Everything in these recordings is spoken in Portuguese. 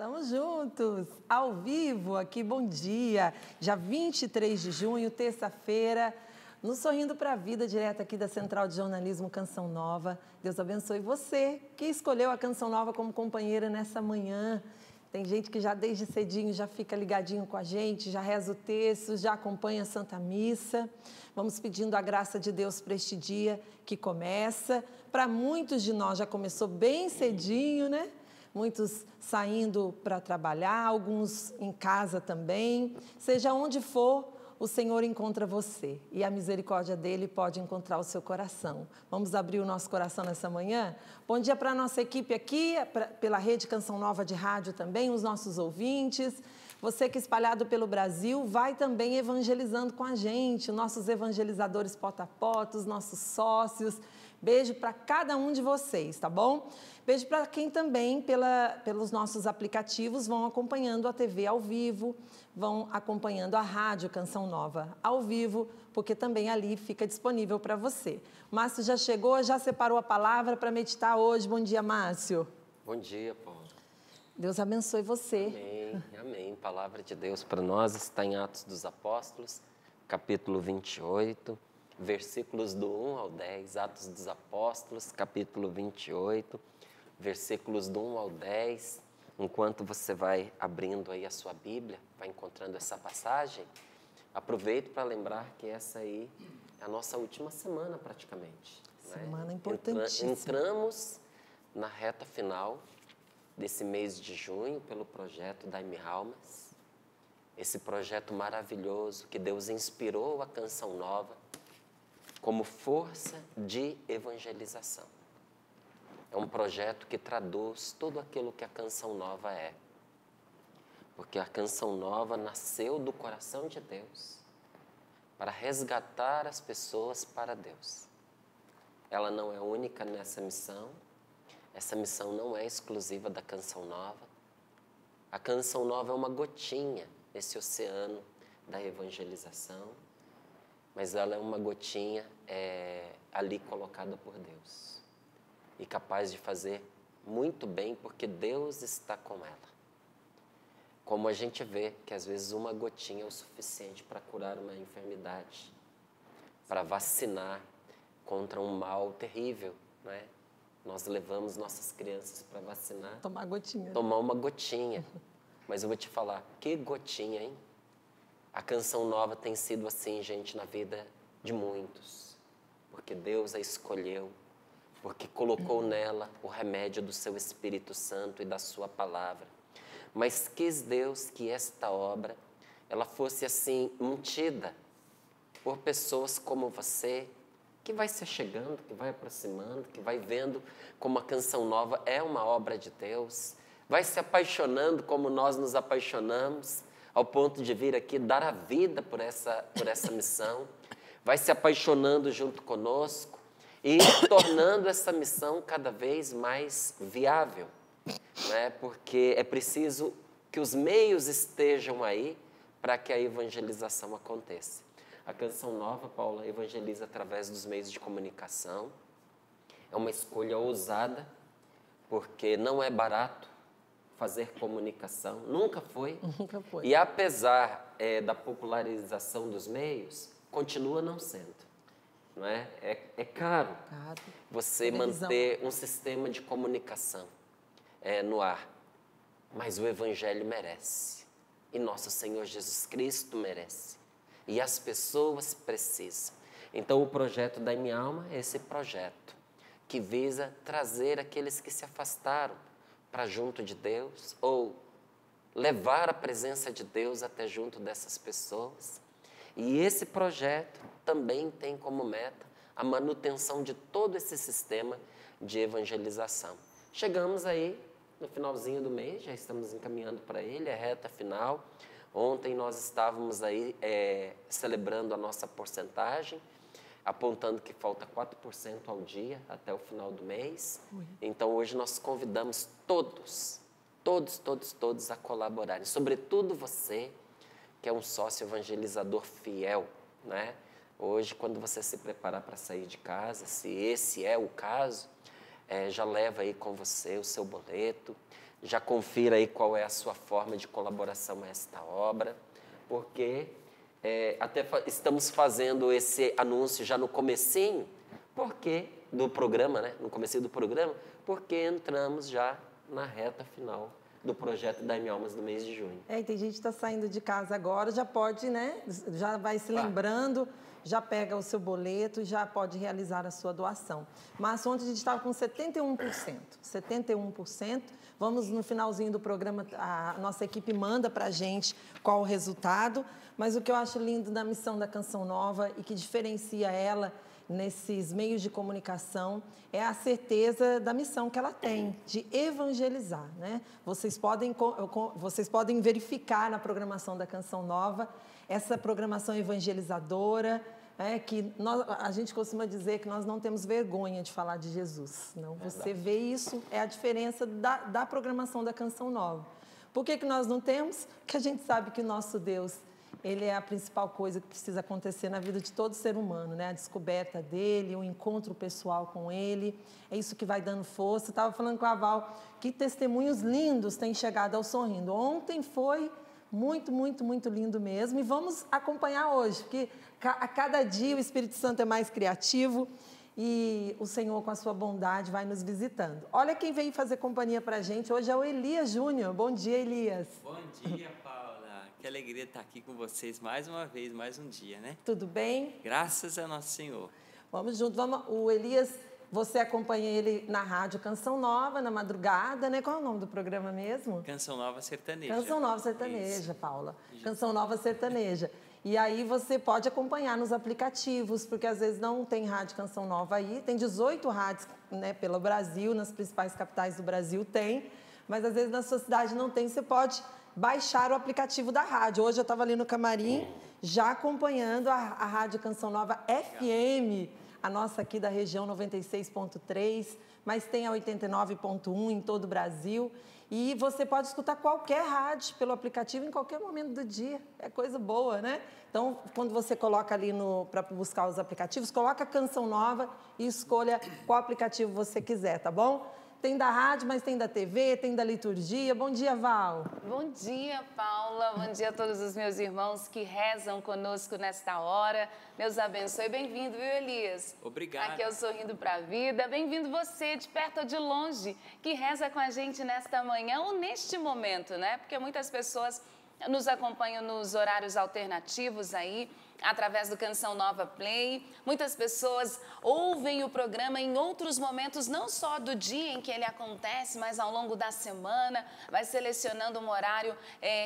Estamos juntos, ao vivo aqui, bom dia. Dia 23 de junho, terça-feira, no Sorrindo para a Vida, direto aqui da Central de Jornalismo Canção Nova. Deus abençoe você que escolheu a Canção Nova como companheira nessa manhã. Tem gente que já desde cedinho já fica ligadinho com a gente, já reza o texto, já acompanha a Santa Missa. Vamos pedindo a graça de Deus para este dia que começa. Para muitos de nós já começou bem cedinho, né? Muitos saindo para trabalhar, alguns em casa também. Seja onde for, o Senhor encontra você e a misericórdia dele pode encontrar o seu coração. Vamos abrir o nosso coração nessa manhã? Bom dia para a nossa equipe aqui, pela Rede Canção Nova de Rádio também, os nossos ouvintes. Você que é espalhado pelo Brasil, vai também evangelizando com a gente, nossos evangelizadores porta a porta, os nossos sócios. Beijo para cada um de vocês, tá bom? Beijo para quem também, pelos nossos aplicativos, vão acompanhando a TV ao vivo, vão acompanhando a Rádio Canção Nova ao vivo, porque também ali fica disponível para você. Márcio já chegou, já separou a palavra para meditar hoje. Bom dia, Márcio. Bom dia, Paulo. Deus abençoe você. Amém, amém. Palavra de Deus para nós está em Atos dos Apóstolos, capítulo 28, versículos do 1 ao 10. Atos dos Apóstolos, capítulo 28, versículos do 1 ao 10. Enquanto você vai abrindo aí a sua Bíblia, vai encontrando essa passagem, aproveito para lembrar que essa aí é a nossa última semana praticamente. Semana importantíssima. Entramos na reta final desse mês de junho pelo projeto Dai-me Almas, esse projeto maravilhoso que Deus inspirou a Canção Nova como força de evangelização. É um projeto que traduz tudo aquilo que a Canção Nova é, porque a Canção Nova nasceu do coração de Deus para resgatar as pessoas para Deus. Ela não é única nessa missão. Essa missão não é exclusiva da Canção Nova. A Canção Nova é uma gotinha nesse oceano da evangelização, mas ela é uma gotinha ali colocada por Deus e capaz de fazer muito bem, porque Deus está com ela. Como a gente vê que às vezes uma gotinha é o suficiente para curar uma enfermidade, para vacinar contra um mal terrível, não é? Nós levamos nossas crianças para vacinar. Tomar gotinha. Tomar uma gotinha. Mas eu vou te falar, que gotinha, hein? A Canção Nova tem sido assim, gente, na vida de muitos. Porque Deus a escolheu, porque colocou nela o remédio do seu Espírito Santo e da sua palavra. Mas quis Deus que esta obra, ela fosse assim, mantida por pessoas como você, que vai se chegando, que vai aproximando, que vai vendo como a Canção Nova é uma obra de Deus, vai se apaixonando como nós nos apaixonamos, ao ponto de vir aqui dar a vida por essa missão, vai se apaixonando junto conosco e tornando essa missão cada vez mais viável, né? Porque é preciso que os meios estejam aí para que a evangelização aconteça. A Canção Nova, Paula, evangeliza através dos meios de comunicação. É uma escolha ousada, porque não é barato fazer comunicação. Nunca foi. Nunca foi. E apesar da popularização dos meios, continua não sendo. Não é? É caro você manter um sistema de comunicação no ar. Mas o Evangelho merece. E nosso Senhor Jesus Cristo merece. E as pessoas precisam. Então, o projeto da Minha Alma é esse projeto que visa trazer aqueles que se afastaram para junto de Deus ou levar a presença de Deus até junto dessas pessoas. E esse projeto também tem como meta a manutenção de todo esse sistema de evangelização. Chegamos aí no finalzinho do mês, já estamos encaminhando para ele, é reta final. Ontem nós estávamos aí celebrando a nossa porcentagem, apontando que falta 4% ao dia até o final do mês. Então hoje nós convidamos todos a colaborarem, sobretudo você que é um sócio evangelizador fiel, né? Hoje, quando você se preparar para sair de casa, se esse é o caso, já leva aí com você o seu boleto, Já confira aí qual é a sua forma de colaboração a esta obra, porque estamos fazendo esse anúncio já no comecinho, do programa, né? No comecinho do programa, porque entramos já na reta final do projeto Dai-me Almas do mês de junho. E tem gente que está saindo de casa agora, já pode, né? Já vai se lembrando, já pega o seu boleto e já pode realizar a sua doação. Mas ontem a gente estava com 71%. 71%. Vamos, no finalzinho do programa, a nossa equipe manda para a gente qual o resultado. Mas o que eu acho lindo da missão da Canção Nova e que diferencia ela nesses meios de comunicação é a certeza da missão que ela tem, de evangelizar, né? Vocês podem verificar na programação da Canção Nova essa programação evangelizadora, que a gente costuma dizer que nós não temos vergonha de falar de Jesus. Não, você vê isso, é a diferença da programação da Canção Nova. Por que nós não temos? Porque a gente sabe que o nosso Deus, ele é a principal coisa que precisa acontecer na vida de todo ser humano, né? A descoberta dele, o encontro pessoal com ele, é isso que vai dando força. Estava falando com a Val, que testemunhos lindos têm chegado ao Sorrindo. Ontem foi muito, muito, muito lindo mesmo. E vamos acompanhar hoje, porque a cada dia o Espírito Santo é mais criativo e o Senhor, com a sua bondade, vai nos visitando. Olha quem veio fazer companhia para a gente hoje é o Elias Júnior. Bom dia, Elias. Bom dia, Paula. Que alegria estar aqui com vocês mais uma vez, mais um dia, né? Tudo bem? Graças a Nosso Senhor. Vamos junto. O Elias, você acompanha ele na rádio Canção Nova, na madrugada, né? Qual é o nome do programa mesmo? Canção Nova Sertaneja. Canção Nova Sertaneja, isso. Paula. Isso. Canção Nova Sertaneja. E aí você pode acompanhar nos aplicativos, porque às vezes não tem rádio Canção Nova aí. Tem 18 rádios, né, pelo Brasil, nas principais capitais do Brasil tem, mas às vezes na sua cidade não tem, você pode baixar o aplicativo da rádio. Hoje eu estava ali no camarim, já acompanhando a Rádio Canção Nova FM, a nossa aqui da região 96.3, mas tem a 89.1 em todo o Brasil. E você pode escutar qualquer rádio pelo aplicativo em qualquer momento do dia. É coisa boa, né? Então, quando você coloca ali para buscar os aplicativos, coloca a Canção Nova e escolha qual aplicativo você quiser, tá bom? Tem da rádio, mas tem da TV, tem da liturgia. Bom dia, Val. Bom dia, Paula. Bom dia a todos os meus irmãos que rezam conosco nesta hora. Deus abençoe. Bem-vindo, viu, Elias? Obrigado. Aqui é o Sorrindo para a Vida. Bem-vindo você, de perto ou de longe, que reza com a gente nesta manhã ou neste momento, né? Porque muitas pessoas nos acompanham nos horários alternativos aí, através do Canção Nova Play. Muitas pessoas ouvem o programa em outros momentos, não só do dia em que ele acontece, mas ao longo da semana, vai selecionando um horário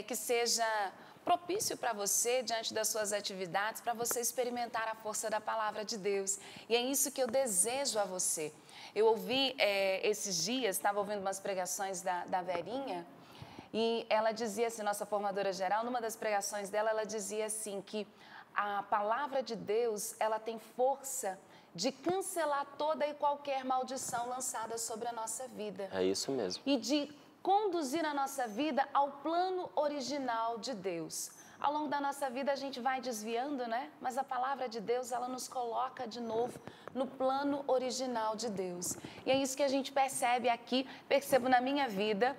que seja propício para você, diante das suas atividades, para você experimentar a força da Palavra de Deus. E é isso que eu desejo a você. Eu ouvi esses dias, estava ouvindo umas pregações da Verinha, e ela dizia assim, nossa formadora geral, numa das pregações dela, ela dizia assim, que a palavra de Deus, ela tem força de cancelar toda e qualquer maldição lançada sobre a nossa vida. É isso mesmo. E de conduzir a nossa vida ao plano original de Deus. Ao longo da nossa vida a gente vai desviando, né? Mas a palavra de Deus, ela nos coloca de novo no plano original de Deus. E é isso que a gente percebe aqui, percebo na minha vida,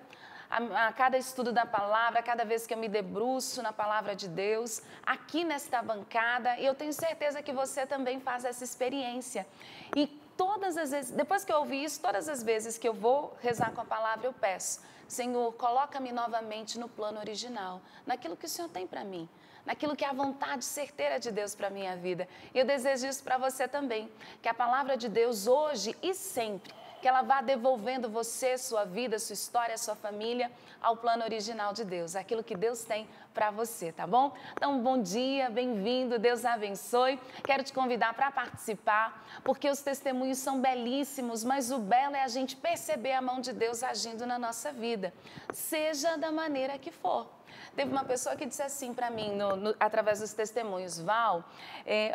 a cada estudo da palavra, a cada vez que eu me debruço na palavra de Deus, aqui nesta bancada, e eu tenho certeza que você também faz essa experiência. E todas as vezes, depois que eu ouvi isso, todas as vezes que eu vou rezar com a palavra, eu peço, Senhor, coloca-me novamente no plano original, naquilo que o Senhor tem para mim, naquilo que é a vontade certeira de Deus para a minha vida. E eu desejo isso para você também, que a palavra de Deus hoje e sempre, que ela vá devolvendo você, sua vida, sua história, sua família ao plano original de Deus, aquilo que Deus tem para você, tá bom? Então, bom dia, bem-vindo, Deus abençoe. Quero te convidar para participar, porque os testemunhos são belíssimos, mas o belo é a gente perceber a mão de Deus agindo na nossa vida, seja da maneira que for. Teve uma pessoa que disse assim para mim, através dos testemunhos, Val,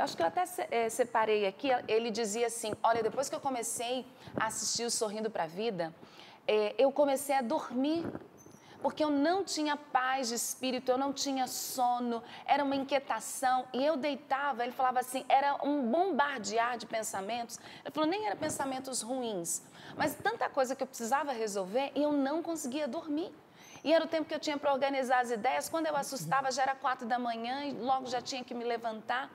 acho que eu até separei aqui, ele dizia assim, olha, depois que eu comecei a assistir o Sorrindo para a Vida, eu comecei a dormir porque eu não tinha paz de espírito, eu não tinha sono, era uma inquietação. E eu deitava, ele falava assim, era um bombardear de pensamentos. Ele falou, nem eram pensamentos ruins, mas tanta coisa que eu precisava resolver e eu não conseguia dormir. E era o tempo que eu tinha para organizar as ideias. Quando eu assustava, já era 4 da manhã e logo já tinha que me levantar.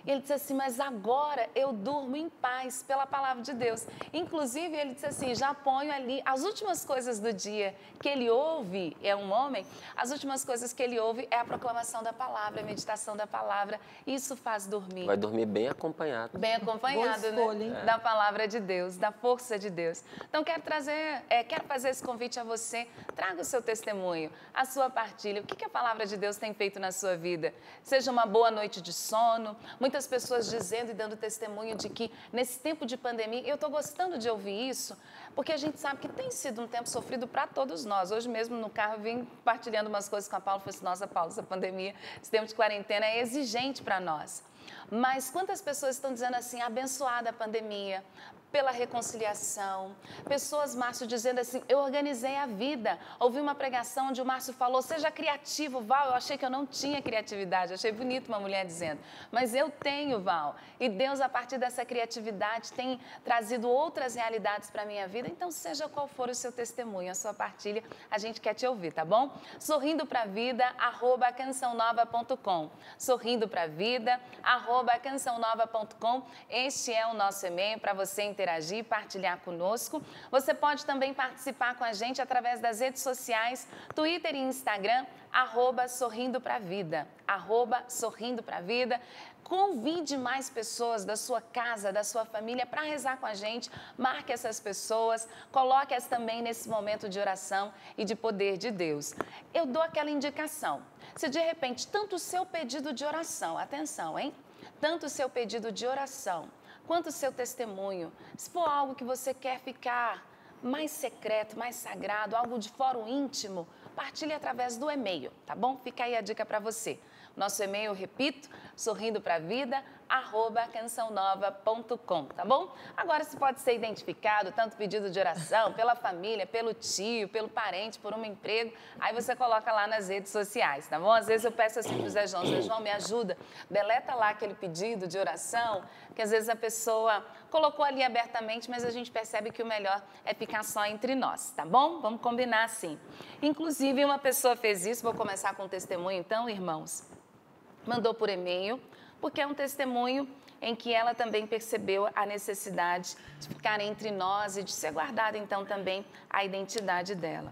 E ele disse assim, mas agora eu durmo em paz pela palavra de Deus. Inclusive, ele disse assim, já ponho ali as últimas coisas do dia que ele ouve, é um homem, as últimas coisas que ele ouve é a proclamação da palavra, a meditação da palavra. Isso faz dormir. Vai dormir bem acompanhado. Bem acompanhado, escolha, né? Da palavra de Deus, da força de Deus. Então, quero fazer esse convite a você. Traga o seu testemunho, a sua partilha. O que a palavra de Deus tem feito na sua vida? Seja uma boa noite de sono. Muitas pessoas dizendo e dando testemunho de que nesse tempo de pandemia, eu estou gostando de ouvir isso, porque a gente sabe que tem sido um tempo sofrido para todos nós. Hoje mesmo no carro eu vim partilhando umas coisas com a Paula. Falei assim, nossa, Paula, essa pandemia, esse tempo de quarentena é exigente para nós. Mas quantas pessoas estão dizendo assim, abençoada a pandemia, pela reconciliação. Pessoas, Márcio, dizendo assim, eu organizei a vida. Ouvi uma pregação onde o Márcio falou, seja criativo, Val. Eu achei que eu não tinha criatividade, achei bonito uma mulher dizendo, mas eu tenho, Val. E Deus, a partir dessa criatividade, tem trazido outras realidades para a minha vida. Então, seja qual for o seu testemunho, a sua partilha, a gente quer te ouvir, tá bom? Sorrindo pra vida, @cançãonova.com. Sorrindo pra vida, @cançãonova.com. Este é o nosso e-mail para você interagir, partilhar conosco. Você pode também participar com a gente através das redes sociais, Twitter e Instagram, @sorrindopravida, @sorrindopravida. Convide mais pessoas da sua casa, da sua família para rezar com a gente. Marque essas pessoas, coloque-as também nesse momento de oração e de poder de Deus. Eu dou aquela indicação. Se de repente, tanto o seu pedido de oração, atenção, hein? Tanto o seu pedido de oração, quanto o seu testemunho, se for algo que você quer ficar mais secreto, mais sagrado, algo de fórum íntimo, partilhe através do e-mail, tá bom? Fica aí a dica para você. Nosso e-mail, repito, sorrindopravida, @cançãonova.com, tá bom? Agora você pode ser identificado, tanto pedido de oração, pela família, pelo tio, pelo parente, por um emprego, aí você coloca lá nas redes sociais, tá bom? Às vezes eu peço assim pro Zé João, me ajuda, deleta lá aquele pedido de oração, que às vezes a pessoa colocou ali abertamente, mas a gente percebe que o melhor é ficar só entre nós, tá bom? Vamos combinar assim. Inclusive, uma pessoa fez isso, vou começar com um testemunho então, irmãos. Mandou por e-mail, porque é um testemunho em que ela também percebeu a necessidade de ficar entre nós e de ser guardada, então, também a identidade dela.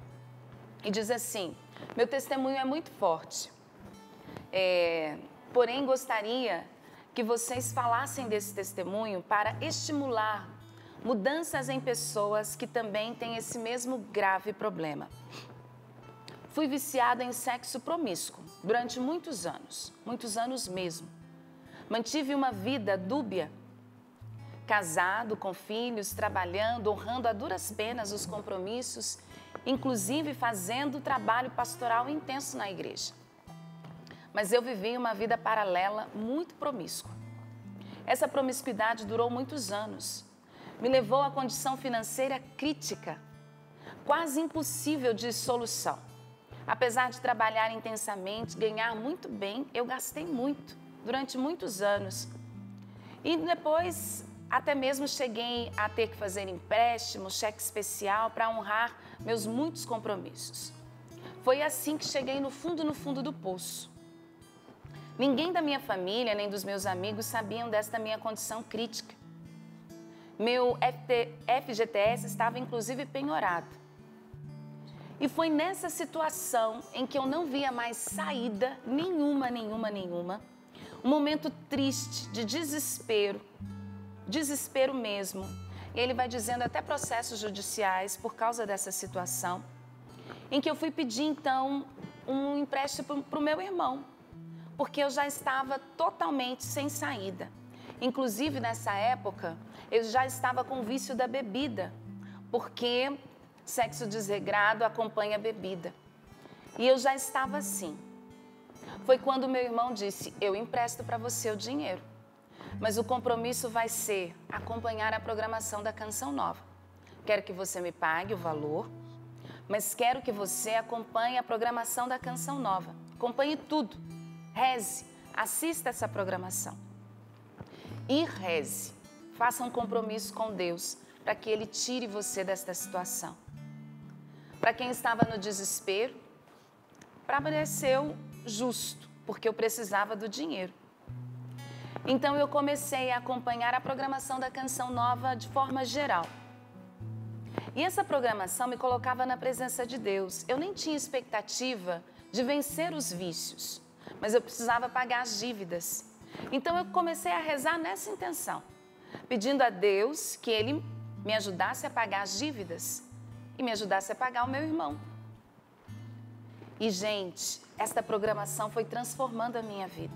E diz assim, meu testemunho é muito forte, porém gostaria que vocês falassem desse testemunho para estimular mudanças em pessoas que também têm esse mesmo grave problema. Fui viciada em sexo promíscuo durante muitos anos mesmo. Mantive uma vida dúbia, casado, com filhos, trabalhando, honrando a duras penas os compromissos, inclusive fazendo trabalho pastoral intenso na igreja. Mas eu vivi uma vida paralela muito promíscua. Essa promiscuidade durou muitos anos. Me levou à condição financeira crítica, quase impossível de solução. Apesar de trabalhar intensamente, ganhar muito bem, eu gastei muito, durante muitos anos. E depois, até mesmo cheguei a ter que fazer empréstimo, cheque especial para honrar meus muitos compromissos. Foi assim que cheguei no fundo do poço. Ninguém da minha família, nem dos meus amigos sabiam desta minha condição crítica. Meu FGTS estava inclusive penhorado. E foi nessa situação em que eu não via mais saída nenhuma, um momento triste, de desespero mesmo. E ele vai dizendo até processos judiciais por causa dessa situação, em que eu fui pedir então um empréstimo para o meu irmão, porque eu já estava totalmente sem saída. Inclusive nessa época, eu já estava com o vício da bebida, porque sexo desregrado acompanha a bebida. E eu já estava assim. Foi quando meu irmão disse, eu empresto para você o dinheiro, mas o compromisso vai ser acompanhar a programação da Canção Nova. Quero que você me pague o valor, mas quero que você acompanhe a programação da Canção Nova. Acompanhe tudo. Reze, assista essa programação. E reze. Faça um compromisso com Deus para que Ele tire você desta situação. Para quem estava no desespero, pareceu justo, porque eu precisava do dinheiro. Então eu comecei a acompanhar a programação da Canção Nova de forma geral. E essa programação me colocava na presença de Deus. Eu nem tinha expectativa de vencer os vícios, mas eu precisava pagar as dívidas. Então eu comecei a rezar nessa intenção, pedindo a Deus que Ele me ajudasse a pagar as dívidas e me ajudasse a pagar o meu irmão. E, gente, esta programação foi transformando a minha vida.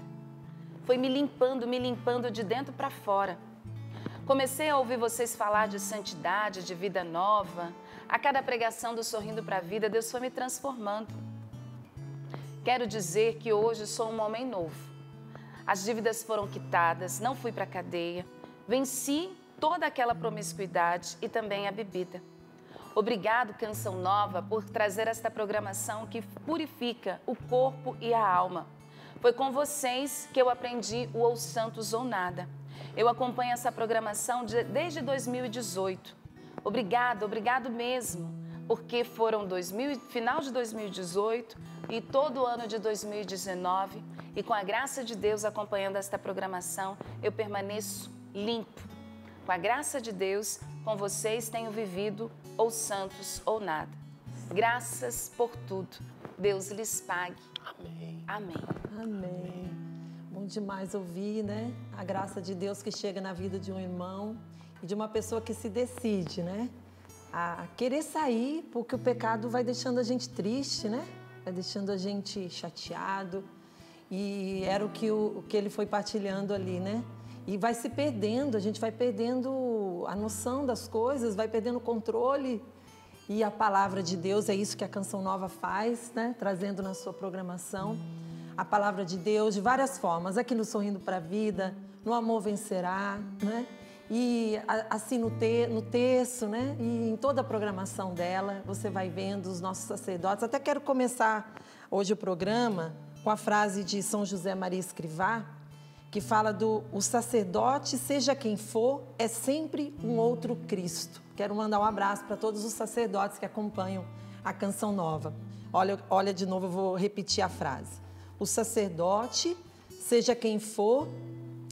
Foi me limpando de dentro para fora. Comecei a ouvir vocês falar de santidade, de vida nova. A cada pregação do Sorrindo para a Vida, Deus foi me transformando. Quero dizer que hoje sou um homem novo. As dívidas foram quitadas, não fui para a cadeia. Venci toda aquela promiscuidade e também a bebida. Obrigado, Canção Nova, por trazer esta programação que purifica o corpo e a alma. Foi com vocês que eu aprendi o ou santos ou nada. Eu acompanho essa programação desde 2018. Obrigado mesmo, porque foram final de 2018 e todo o ano de 2019. E com a graça de Deus acompanhando esta programação, eu permaneço limpo. Com a graça de Deus, com vocês tenho vivido ou santos ou nada. Graças por tudo. Deus lhes pague. Amém. Amém. Amém. Bom demais ouvir, né? A graça de Deus que chega na vida de um irmão e de uma pessoa que se decide, né? A querer sair, porque o pecado vai deixando a gente triste, né? Vai deixando a gente chateado. E era o que ele foi partilhando ali, né? E vai se perdendo, a gente vai perdendo a noção das coisas, vai perdendo o controle. E a palavra de Deus, é isso que a Canção Nova faz, né? Trazendo na sua programação a palavra de Deus de várias formas. Aqui no Sorrindo para a Vida, no Amor Vencerá, né? E assim no texto, né? E em toda a programação dela, você vai vendo os nossos sacerdotes. Até quero começar hoje o programa com a frase de São José Maria Escrivá, que fala o sacerdote, seja quem for, é sempre um outro Cristo. Quero mandar um abraço para todos os sacerdotes que acompanham a Canção Nova. Olha de novo, eu vou repetir a frase. O sacerdote, seja quem for,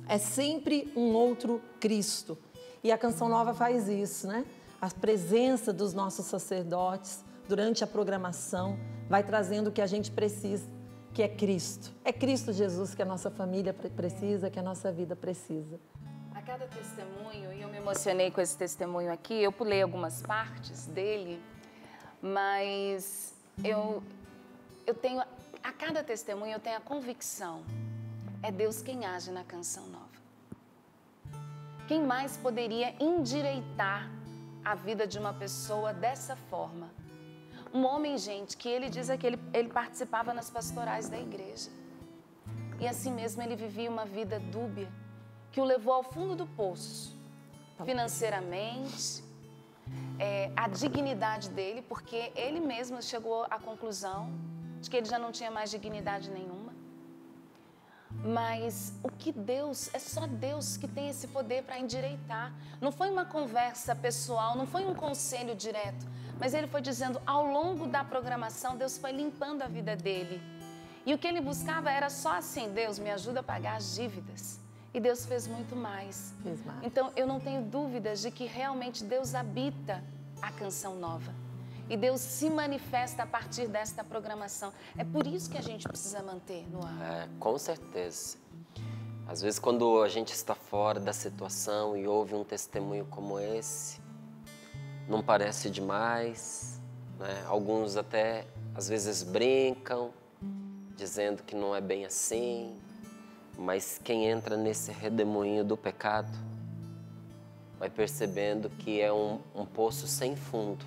é sempre um outro Cristo. E a Canção Nova faz isso, né? A presença dos nossos sacerdotes durante a programação vai trazendo o que a gente precisa, que é Cristo. É Cristo Jesus que a nossa família precisa, que a nossa vida precisa. A cada testemunho, e eu me emocionei com esse testemunho aqui, eu pulei algumas partes dele, mas eu tenho, a cada testemunho eu tenho a convicção, é Deus quem age na Canção Nova. Quem mais poderia endireitar a vida de uma pessoa dessa forma? Um homem, gente, que ele diz que ele participava nas pastorais da igreja. E assim mesmo ele vivia uma vida dúbia, que o levou ao fundo do poço, financeiramente, a dignidade dele, porque ele mesmo chegou à conclusão de que ele já não tinha mais dignidade nenhuma. Mas o que Deus, é só Deus que tem esse poder para endireitar. Não foi uma conversa pessoal, não foi um conselho direto, mas ele foi dizendo, ao longo da programação, Deus foi limpando a vida dele. E o que ele buscava era só assim, Deus me ajuda a pagar as dívidas. E Deus fez muito mais. Fez mais. Então, eu não tenho dúvidas de que realmente Deus habita a Canção Nova. E Deus se manifesta a partir desta programação. É por isso que a gente precisa manter no ar. Com certeza. Às vezes, quando a gente está fora da situação e ouve um testemunho como esse, não parece demais, né? Alguns até, às vezes, brincam, dizendo que não é bem assim. Mas quem entra nesse redemoinho do pecado vai percebendo que é um poço sem fundo,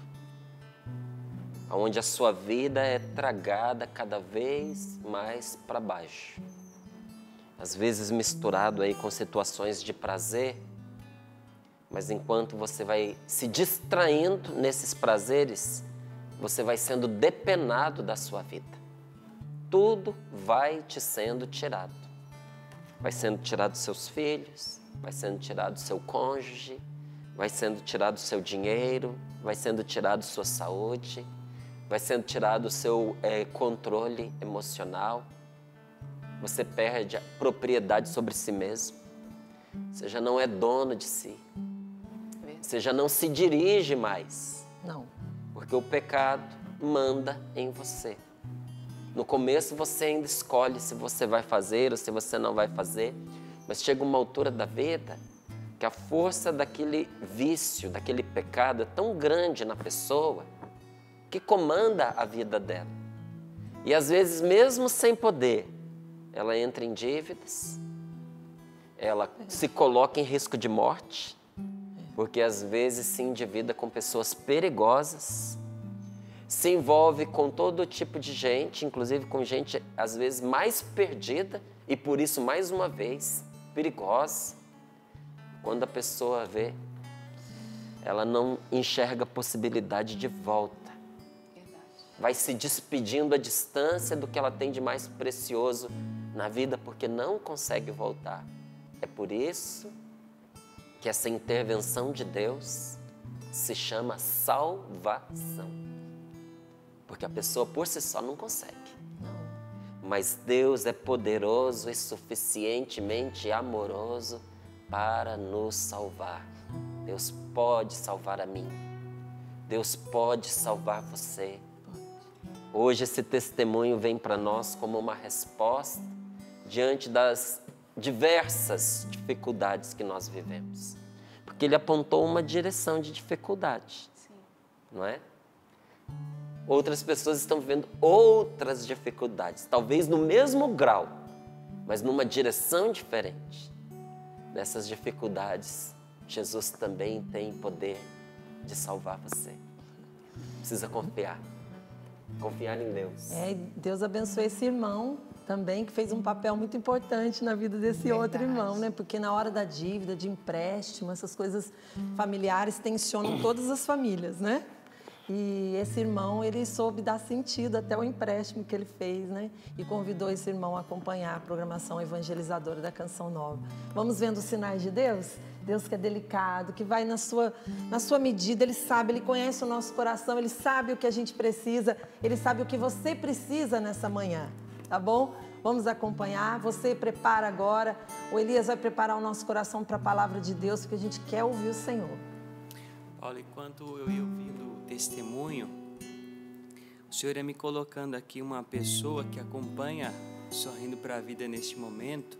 onde a sua vida é tragada cada vez mais para baixo. Às vezes misturado aí com situações de prazer, mas enquanto você vai se distraindo nesses prazeres, você vai sendo depenado da sua vida. Tudo vai te sendo tirado. Vai sendo tirado seus filhos, vai sendo tirado seu cônjuge, vai sendo tirado seu dinheiro, vai sendo tirado sua saúde, vai sendo tirado o seu controle emocional. Você perde a propriedade sobre si mesmo. Você já não é dono de si. Você já não se dirige mais. Não. Porque o pecado manda em você. No começo você ainda escolhe se você vai fazer ou se você não vai fazer. Mas chega uma altura da vida que a força daquele vício, daquele pecado é tão grande na pessoa que comanda a vida dela. E às vezes, mesmo sem poder, ela entra em dívidas, ela se coloca em risco de morte, porque às vezes se endivida com pessoas perigosas, se envolve com todo tipo de gente, inclusive com gente às vezes mais perdida e por isso, mais uma vez, perigosa. Quando a pessoa vê, ela não enxerga possibilidade de volta. Vai se despedindo à distância do que ela tem de mais precioso na vida, porque não consegue voltar. É por isso que essa intervenção de Deus se chama salvação. Porque a pessoa por si só não consegue. Mas Deus é poderoso e suficientemente amoroso para nos salvar. Deus pode salvar a mim. Deus pode salvar você. Hoje esse testemunho vem para nós como uma resposta diante das diversas dificuldades que nós vivemos. Porque ele apontou uma direção de dificuldade, não é? Outras pessoas estão vivendo outras dificuldades, talvez no mesmo grau, mas numa direção diferente. Nessas dificuldades, Jesus também tem poder de salvar você. Precisa confiar. Confiar em Deus. Deus abençoe esse irmão também, que fez um papel muito importante na vida desse outro irmão, né? Porque na hora da dívida, de empréstimo, essas coisas familiares tensionam todas as famílias, né? E esse irmão, ele soube dar sentido até o empréstimo que ele fez, né? E convidou esse irmão a acompanhar a programação evangelizadora da Canção Nova. Vamos vendo os sinais de Deus? Deus que é delicado, que vai na sua medida, Ele sabe, Ele conhece o nosso coração, Ele sabe o que a gente precisa, Ele sabe o que você precisa nessa manhã, tá bom? Vamos acompanhar, você prepara agora, o Elias vai preparar o nosso coração para a palavra de Deus, porque a gente quer ouvir o Senhor. Paulo, enquanto eu ia ouvindo o testemunho, o Senhor ia me colocando aqui uma pessoa que acompanha Sorrindo para a Vida neste momento,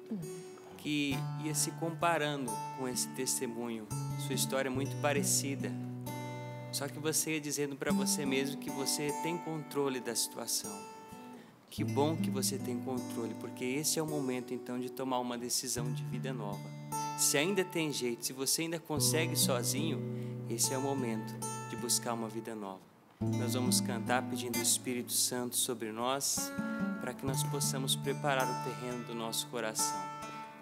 que ia se comparando com esse testemunho. Sua história é muito parecida, só que você ia dizendo para você mesmo que você tem controle da situação. Que bom que você tem controle, porque esse é o momento então de tomar uma decisão de vida nova. Se ainda tem jeito, se você ainda consegue sozinho, esse é o momento de buscar uma vida nova. Nós vamos cantar pedindo o Espírito Santo sobre nós, para que nós possamos preparar o terreno do nosso coração.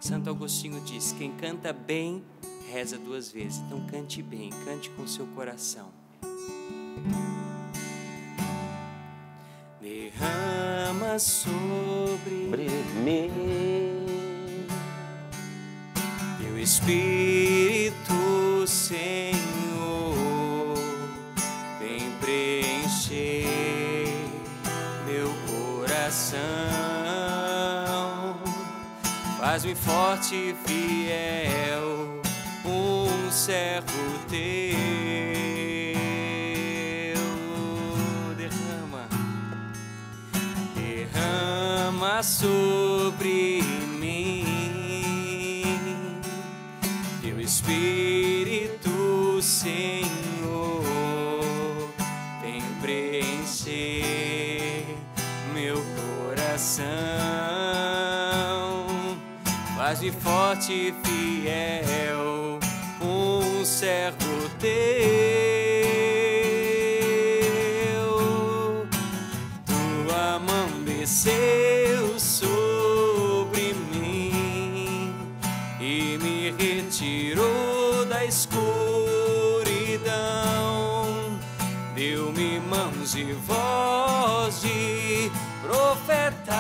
Santo Agostinho diz: quem canta bem, reza 2 vezes. Então cante bem, cante com seu coração. Derrama sobre mim teu Espírito, Senhor, vem preencher meu coração. Faz-me forte e fiel, um servo teu. Derrama sobre mim teu Espírito, Senhor, vem preencher meu coração. Faz-me forte e fiel, um servo teu. Tua mão desceu sobre mim e me retirou da escuridão. Deu-me mãos e voz de profeta,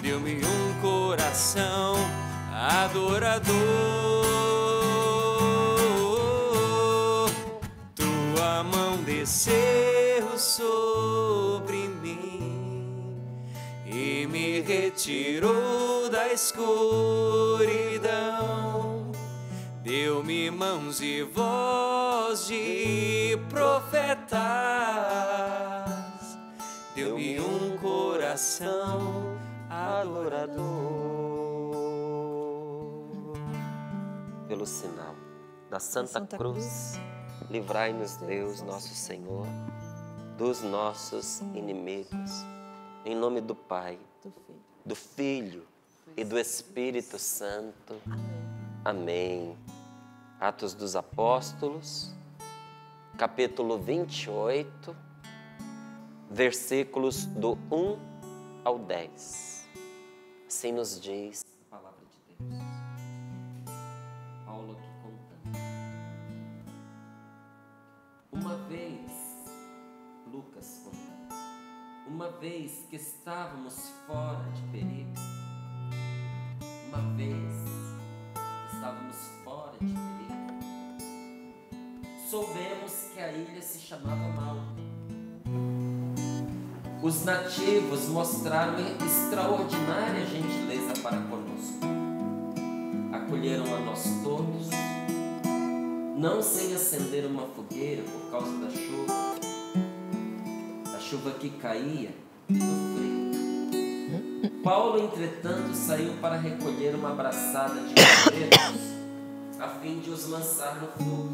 deu-me um coração adorador. Tua mão desceu sobre mim e me retirou da escuridão. Deu-me mãos e voz de profetas, deu-me um coração adorador. Pelo sinal da Santa Cruz, livrai-nos, Deus, nosso Senhor, dos nossos inimigos. Em nome do Pai, do Filho e do Espírito Santo. Amém. Atos dos Apóstolos, capítulo 28, versículos do 1 ao 10. Assim nos diz a palavra de Deus. Paulo aqui contando. Uma vez, Lucas contando, uma vez que estávamos fora de perigo, uma vez estávamos fora de perigo, soubemos que a ilha se chamava Malta. Os nativos mostraram extraordinária gentileza para conosco. Acolheram a nós todos, não sem acender uma fogueira por causa da chuva que caía e do frio. Paulo, entretanto, saiu para recolher uma braçada de madeiros a fim de os lançar no fogo.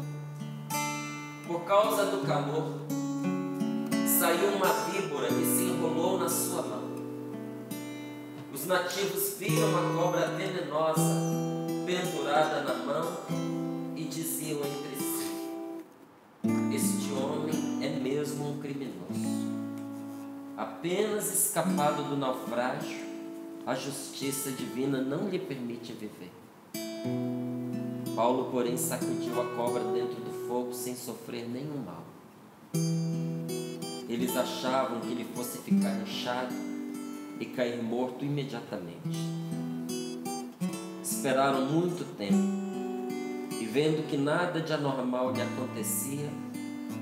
Por causa do calor, saiu uma víbora que se enrolou na sua mão. Os nativos viram a cobra venenosa pendurada na mão e diziam entre si: este homem é mesmo um criminoso. Apenas escapado do naufrágio, a justiça divina não lhe permite viver. Paulo, porém, sacudiu a cobra dentro do fogo sem sofrer nenhum mal. Eles achavam que ele fosse ficar inchado e cair morto imediatamente. Esperaram muito tempo e, vendo que nada de anormal lhe acontecia,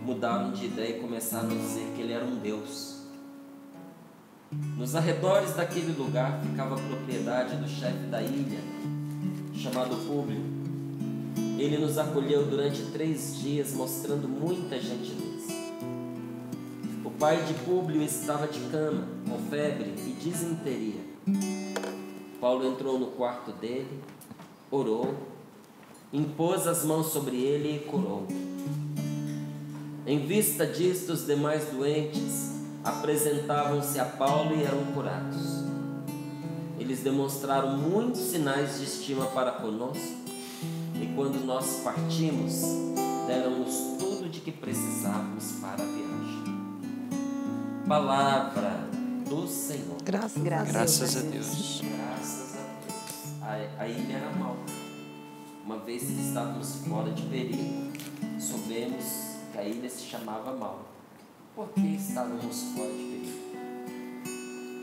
mudaram de ideia e começaram a dizer que ele era um deus. Nos arredores daquele lugar ficava a propriedade do chefe da ilha, chamado Públio. Ele nos acolheu durante 3 dias, mostrando muita gentileza. O pai de Públio estava de cama, com febre e disenteria. Paulo entrou no quarto dele, orou, impôs as mãos sobre ele e curou. Em vista disto, os demais doentes apresentavam-se a Paulo e eram curados. Eles demonstraram muitos sinais de estima para conosco e, quando nós partimos, deram-nos tudo de que precisávamos para a viagem. Palavra do Senhor. Graças a Deus. Graças a Deus. Graças a Deus. A ilha era Malta. Uma vez que estávamos fora de perigo, soubemos que a ilha se chamava Malta. Por que estávamos fora de perigo?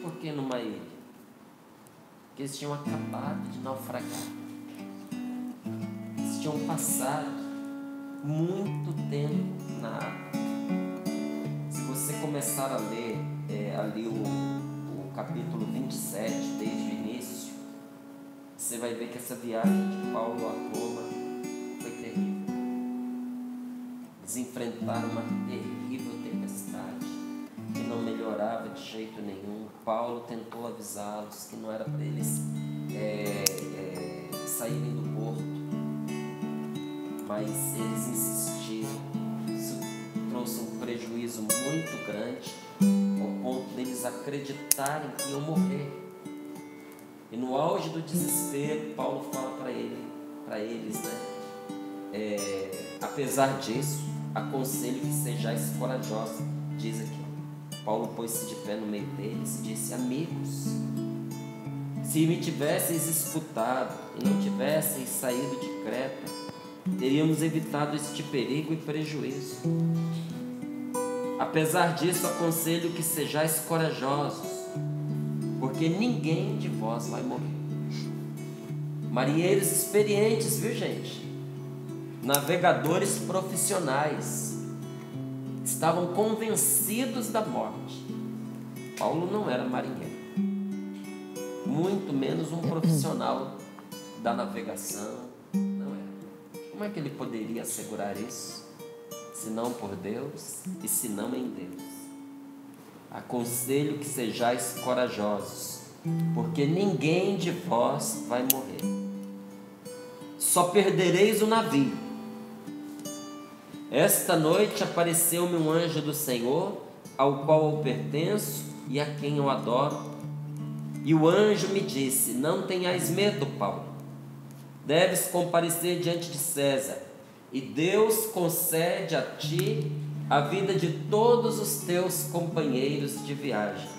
Por que numa ilha? Porque eles tinham acabado de naufragar. Eles tinham passado muito tempo na água. Se você começar a ler ali o capítulo 27, desde o início, você vai ver que essa viagem de Paulo a Roma foi terrível. Eles enfrentaram uma terrível tempestade que não melhorava de jeito nenhum. Paulo tentou avisá-los que não era para eles saírem do porto, mas eles insistiram. Isso trouxe um prejuízo muito grande, ao ponto deles acreditarem que iam morrer. E no auge do desespero, Paulo fala para eles, apesar disso, aconselho que sejais corajosos. Diz aqui, Paulo pôs-se de pé no meio deles e disse: amigos, se me tivesseis escutado e não tivesseis saído de Creta, teríamos evitado este perigo e prejuízo. Apesar disso, aconselho que sejais corajosos, porque ninguém de vós vai morrer. Marinheiros experientes, viu, gente? Navegadores profissionais, estavam convencidos da morte. Paulo não era marinheiro, muito menos um profissional da navegação, não era. Como é que ele poderia assegurar isso? Se não por Deus e se não em Deus. Aconselho que sejais corajosos, porque ninguém de vós vai morrer. Só perdereis o navio. Esta noite apareceu-me um anjo do Senhor, ao qual eu pertenço e a quem eu adoro. E o anjo me disse: não tenhais medo, Paulo. Deves comparecer diante de César, e Deus concede a ti a vida de todos os teus companheiros de viagem.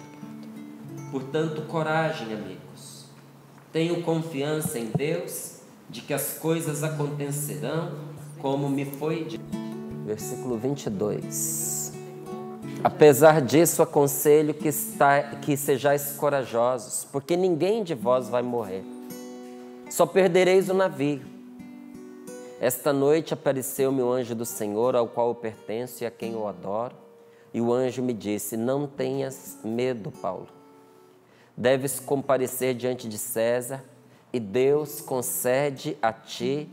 Portanto, coragem, amigos. Tenho confiança em Deus de que as coisas acontecerão como me foi dito. Versículo 22. Apesar disso, aconselho que sejais corajosos, porque ninguém de vós vai morrer. Só perdereis o navio. Esta noite apareceu-me o anjo do Senhor, ao qual eu pertenço e a quem eu adoro. E o anjo me disse: não tenhas medo, Paulo. Deves comparecer diante de César, e Deus concede a ti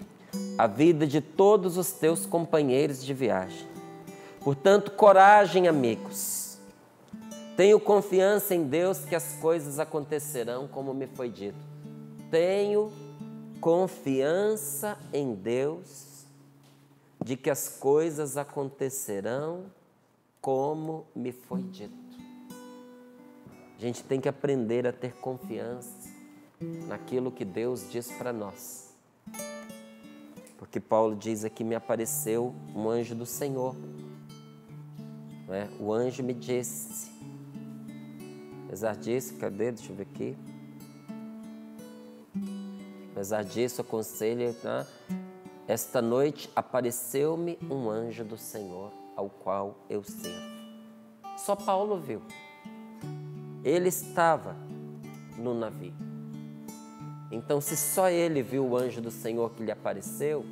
a vida de todos os teus companheiros de viagem. Portanto, coragem, amigos. Tenho confiança em Deus que as coisas acontecerão como me foi dito. Tenho confiança em Deus de que as coisas acontecerão como me foi dito. A gente tem que aprender a ter confiança naquilo que Deus diz para nós. Porque Paulo diz aqui: me apareceu um anjo do Senhor. Não é? O anjo me disse. Apesar disso, cadê? Deixa eu ver aqui. Apesar disso, aconselho, tá? Esta noite apareceu-me um anjo do Senhor, ao qual eu sirvo. Só Paulo viu. Ele estava no navio. Então, se só ele viu o anjo do Senhor que lhe apareceu,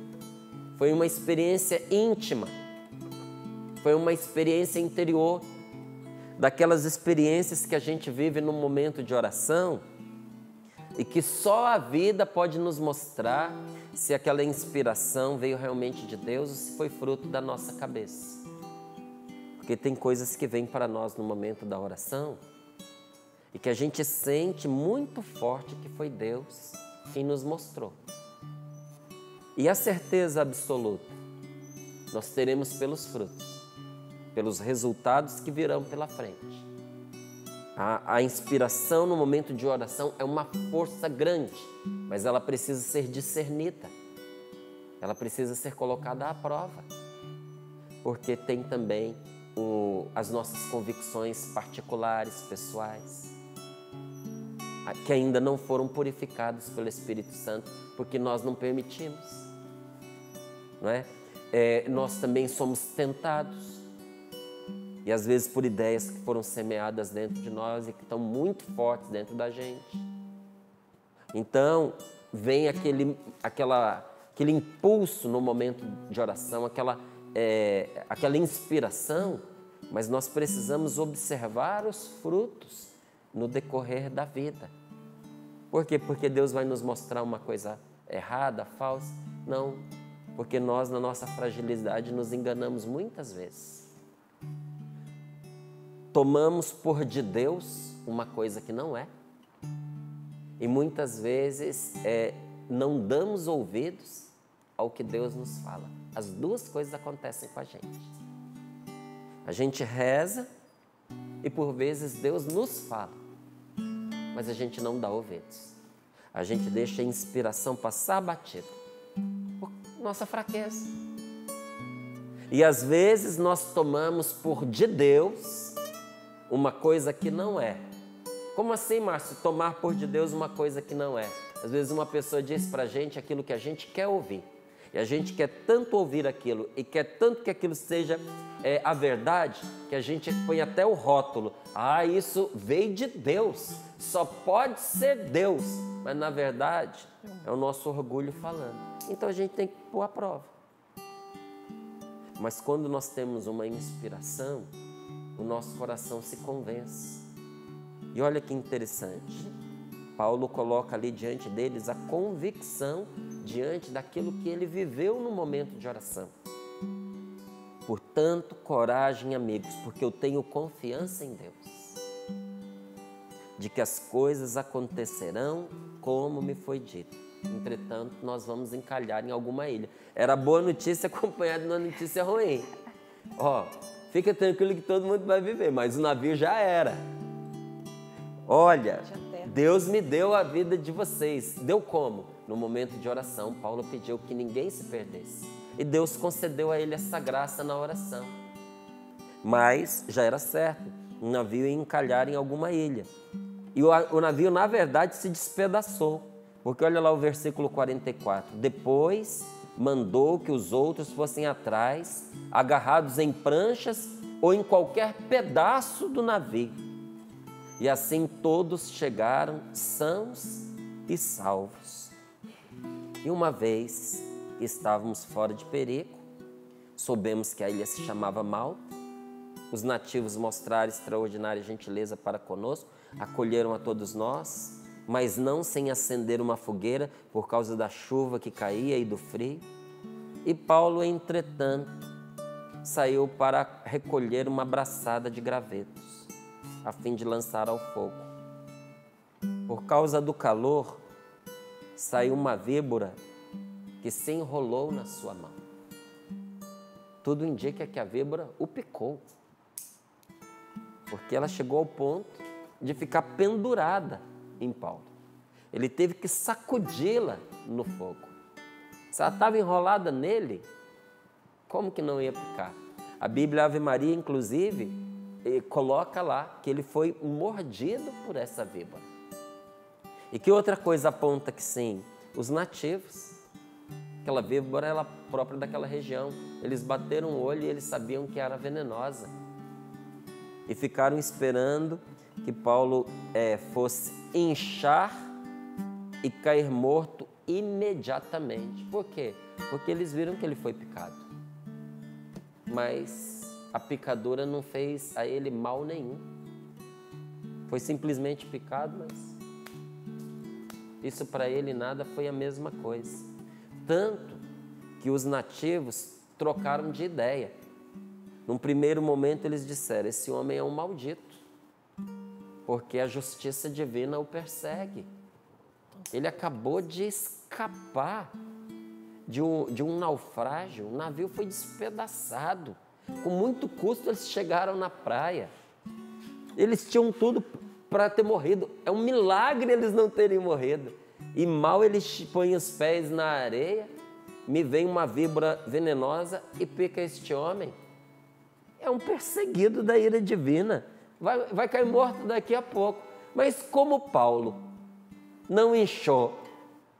foi uma experiência íntima, foi uma experiência interior, daquelas experiências que a gente vive num momento de oração e que só a vida pode nos mostrar se aquela inspiração veio realmente de Deus ou se foi fruto da nossa cabeça. Porque tem coisas que vêm para nós no momento da oração e que a gente sente muito forte que foi Deus quem nos mostrou. E a certeza absoluta, nós teremos pelos frutos, pelos resultados que virão pela frente. A inspiração no momento de oração é uma força grande, mas ela precisa ser discernida. Ela precisa ser colocada à prova. Porque tem também as nossas convicções particulares, pessoais, que ainda não foram purificadas pelo Espírito Santo, porque nós não permitimos. Não é? Nós também somos tentados. E às vezes por ideias que foram semeadas dentro de nós e que estão muito fortes dentro da gente. Então, vem aquele impulso no momento de oração, aquela inspiração, mas nós precisamos observar os frutos no decorrer da vida. Por quê? Porque Deus vai nos mostrar uma coisa errada, falsa? Não, porque nós, na nossa fragilidade, nos enganamos muitas vezes. Tomamos por de Deus uma coisa que não é. E muitas vezes não damos ouvidos ao que Deus nos fala. As duas coisas acontecem com a gente. A gente reza e por vezes Deus nos fala, mas a gente não dá ouvidos. A gente deixa a inspiração passar batida por nossa fraqueza. E às vezes nós tomamos por de Deus uma coisa que não é. Como assim, Márcio? Tomar por de Deus uma coisa que não é. Às vezes uma pessoa diz pra gente aquilo que a gente quer ouvir. E a gente quer tanto ouvir aquilo e quer tanto que aquilo seja a verdade, que a gente põe até o rótulo. Ah, isso veio de Deus, só pode ser Deus. Mas na verdade é o nosso orgulho falando. Então a gente tem que pôr à prova. Mas quando nós temos uma inspiração, o nosso coração se convence. E olha que interessante. Paulo coloca ali diante deles a convicção diante daquilo que ele viveu no momento de oração. Portanto, coragem, amigos, porque eu tenho confiança em Deus, de que as coisas acontecerão como me foi dito. Entretanto, nós vamos encalhar em alguma ilha. Era boa notícia acompanhada de uma notícia ruim. Ó, fica tranquilo que todo mundo vai viver, mas o navio já era. Olha, Deus me deu a vida de vocês. Deu como? No momento de oração, Paulo pediu que ninguém se perdesse. E Deus concedeu a ele essa graça na oração. Mas já era certo, o navio ia encalhar em alguma ilha. E o navio, na verdade, se despedaçou. Porque olha lá o versículo 44. Depois mandou que os outros fossem atrás, agarrados em pranchas ou em qualquer pedaço do navio. E assim todos chegaram sãos e salvos. E uma vez que estávamos fora de perigo, soubemos que a ilha se chamava Malta. Os nativos mostraram extraordinária gentileza para conosco, acolheram a todos nós, mas não sem acender uma fogueira por causa da chuva que caía e do frio. E Paulo, entretanto, saiu para recolher uma braçada de gravetos, a fim de lançar ao fogo. Por causa do calor, saiu uma víbora que se enrolou na sua mão. Tudo indica que a víbora o picou, porque ela chegou ao ponto de ficar pendurada em Paulo. Ele teve que sacudi-la no fogo. Se ela estava enrolada nele, como que não ia picar? A Bíblia Ave Maria, inclusive, coloca lá que ele foi mordido por essa víbora. E que outra coisa aponta que sim? Os nativos. Aquela víbora era própria daquela região. Eles bateram o olho e eles sabiam que era venenosa. E ficaram esperando que Paulo fosse inchar e cair morto imediatamente. Por quê? Porque eles viram que ele foi picado. Mas a picadura não fez a ele mal nenhum. Foi simplesmente picado, mas isso para ele nada, foi a mesma coisa. Tanto que os nativos trocaram de ideia. Num primeiro momento eles disseram: esse homem é um maldito, porque a justiça divina o persegue. Ele acabou de escapar de um naufrágio, o navio foi despedaçado. Com muito custo eles chegaram na praia. Eles tinham tudo para ter morrido. É um milagre eles não terem morrido. E mal eles põem os pés na areia, me vem uma víbora venenosa e pica este homem. É um perseguido da ira divina. Vai cair morto daqui a pouco. Mas como Paulo não inchou,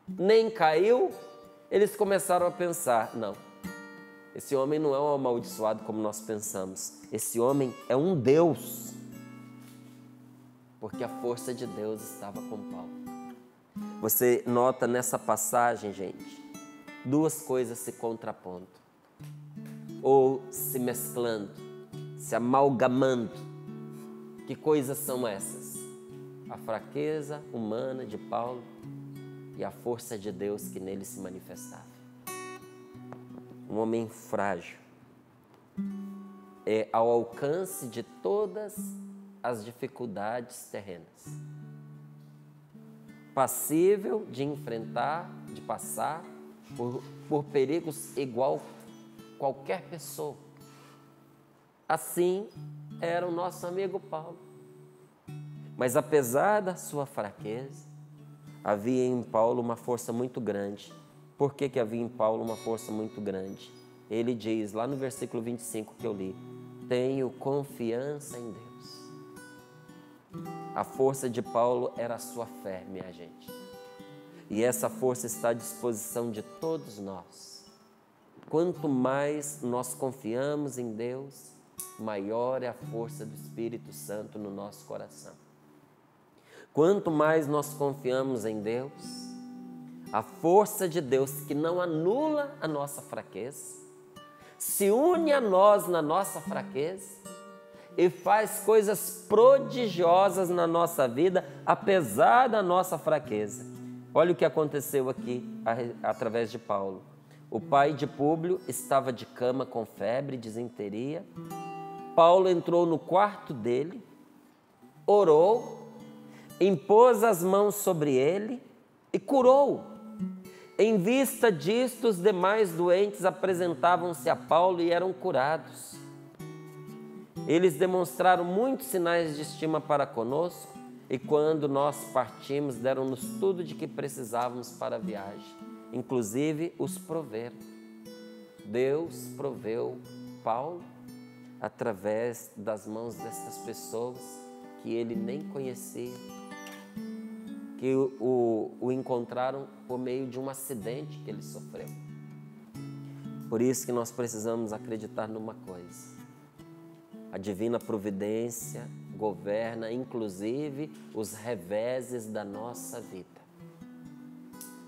nem caiu, eles começaram a pensar: não, esse homem não é um amaldiçoado como nós pensamos. Esse homem é um Deus. Porque a força de Deus estava com Paulo. Você nota nessa passagem, gente, duas coisas se contrapondo. Ou se mesclando, se amalgamando. Que coisas são essas? A fraqueza humana de Paulo e a força de Deus que nele se manifestava. Um homem frágil, ao alcance de todas as dificuldades terrenas, passível de enfrentar, de passar por perigos igual qualquer pessoa. Assim era o nosso amigo Paulo. Mas apesar da sua fraqueza, havia em Paulo uma força muito grande. Por que havia em Paulo uma força muito grande? Ele diz lá no versículo 25 que eu li: tenho confiança em Deus. A força de Paulo era a sua fé, minha gente. E essa força está à disposição de todos nós. quanto mais nós confiamos em Deus, maior é a força do Espírito Santo no nosso coração. Quanto mais nós confiamos em Deus, a força de Deus, que não anula a nossa fraqueza, se une a nós na nossa fraqueza e faz coisas prodigiosas na nossa vida, apesar da nossa fraqueza. Olha o que aconteceu aqui através de Paulo. O pai de Públio estava de cama com febre, disenteria. Paulo entrou no quarto dele, orou, impôs as mãos sobre ele e curou. Em vista disto, os demais doentes apresentavam-se a Paulo e eram curados. Eles demonstraram muitos sinais de estima para conosco e quando nós partimos, deram-nos tudo de que precisávamos para a viagem. Inclusive, os proveram. Deus proveu Paulo através das mãos dessas pessoas que ele nem conhecia, que o encontraram por meio de um acidente que ele sofreu. Por isso que nós precisamos acreditar numa coisa: a divina providência governa inclusive os reveses da nossa vida.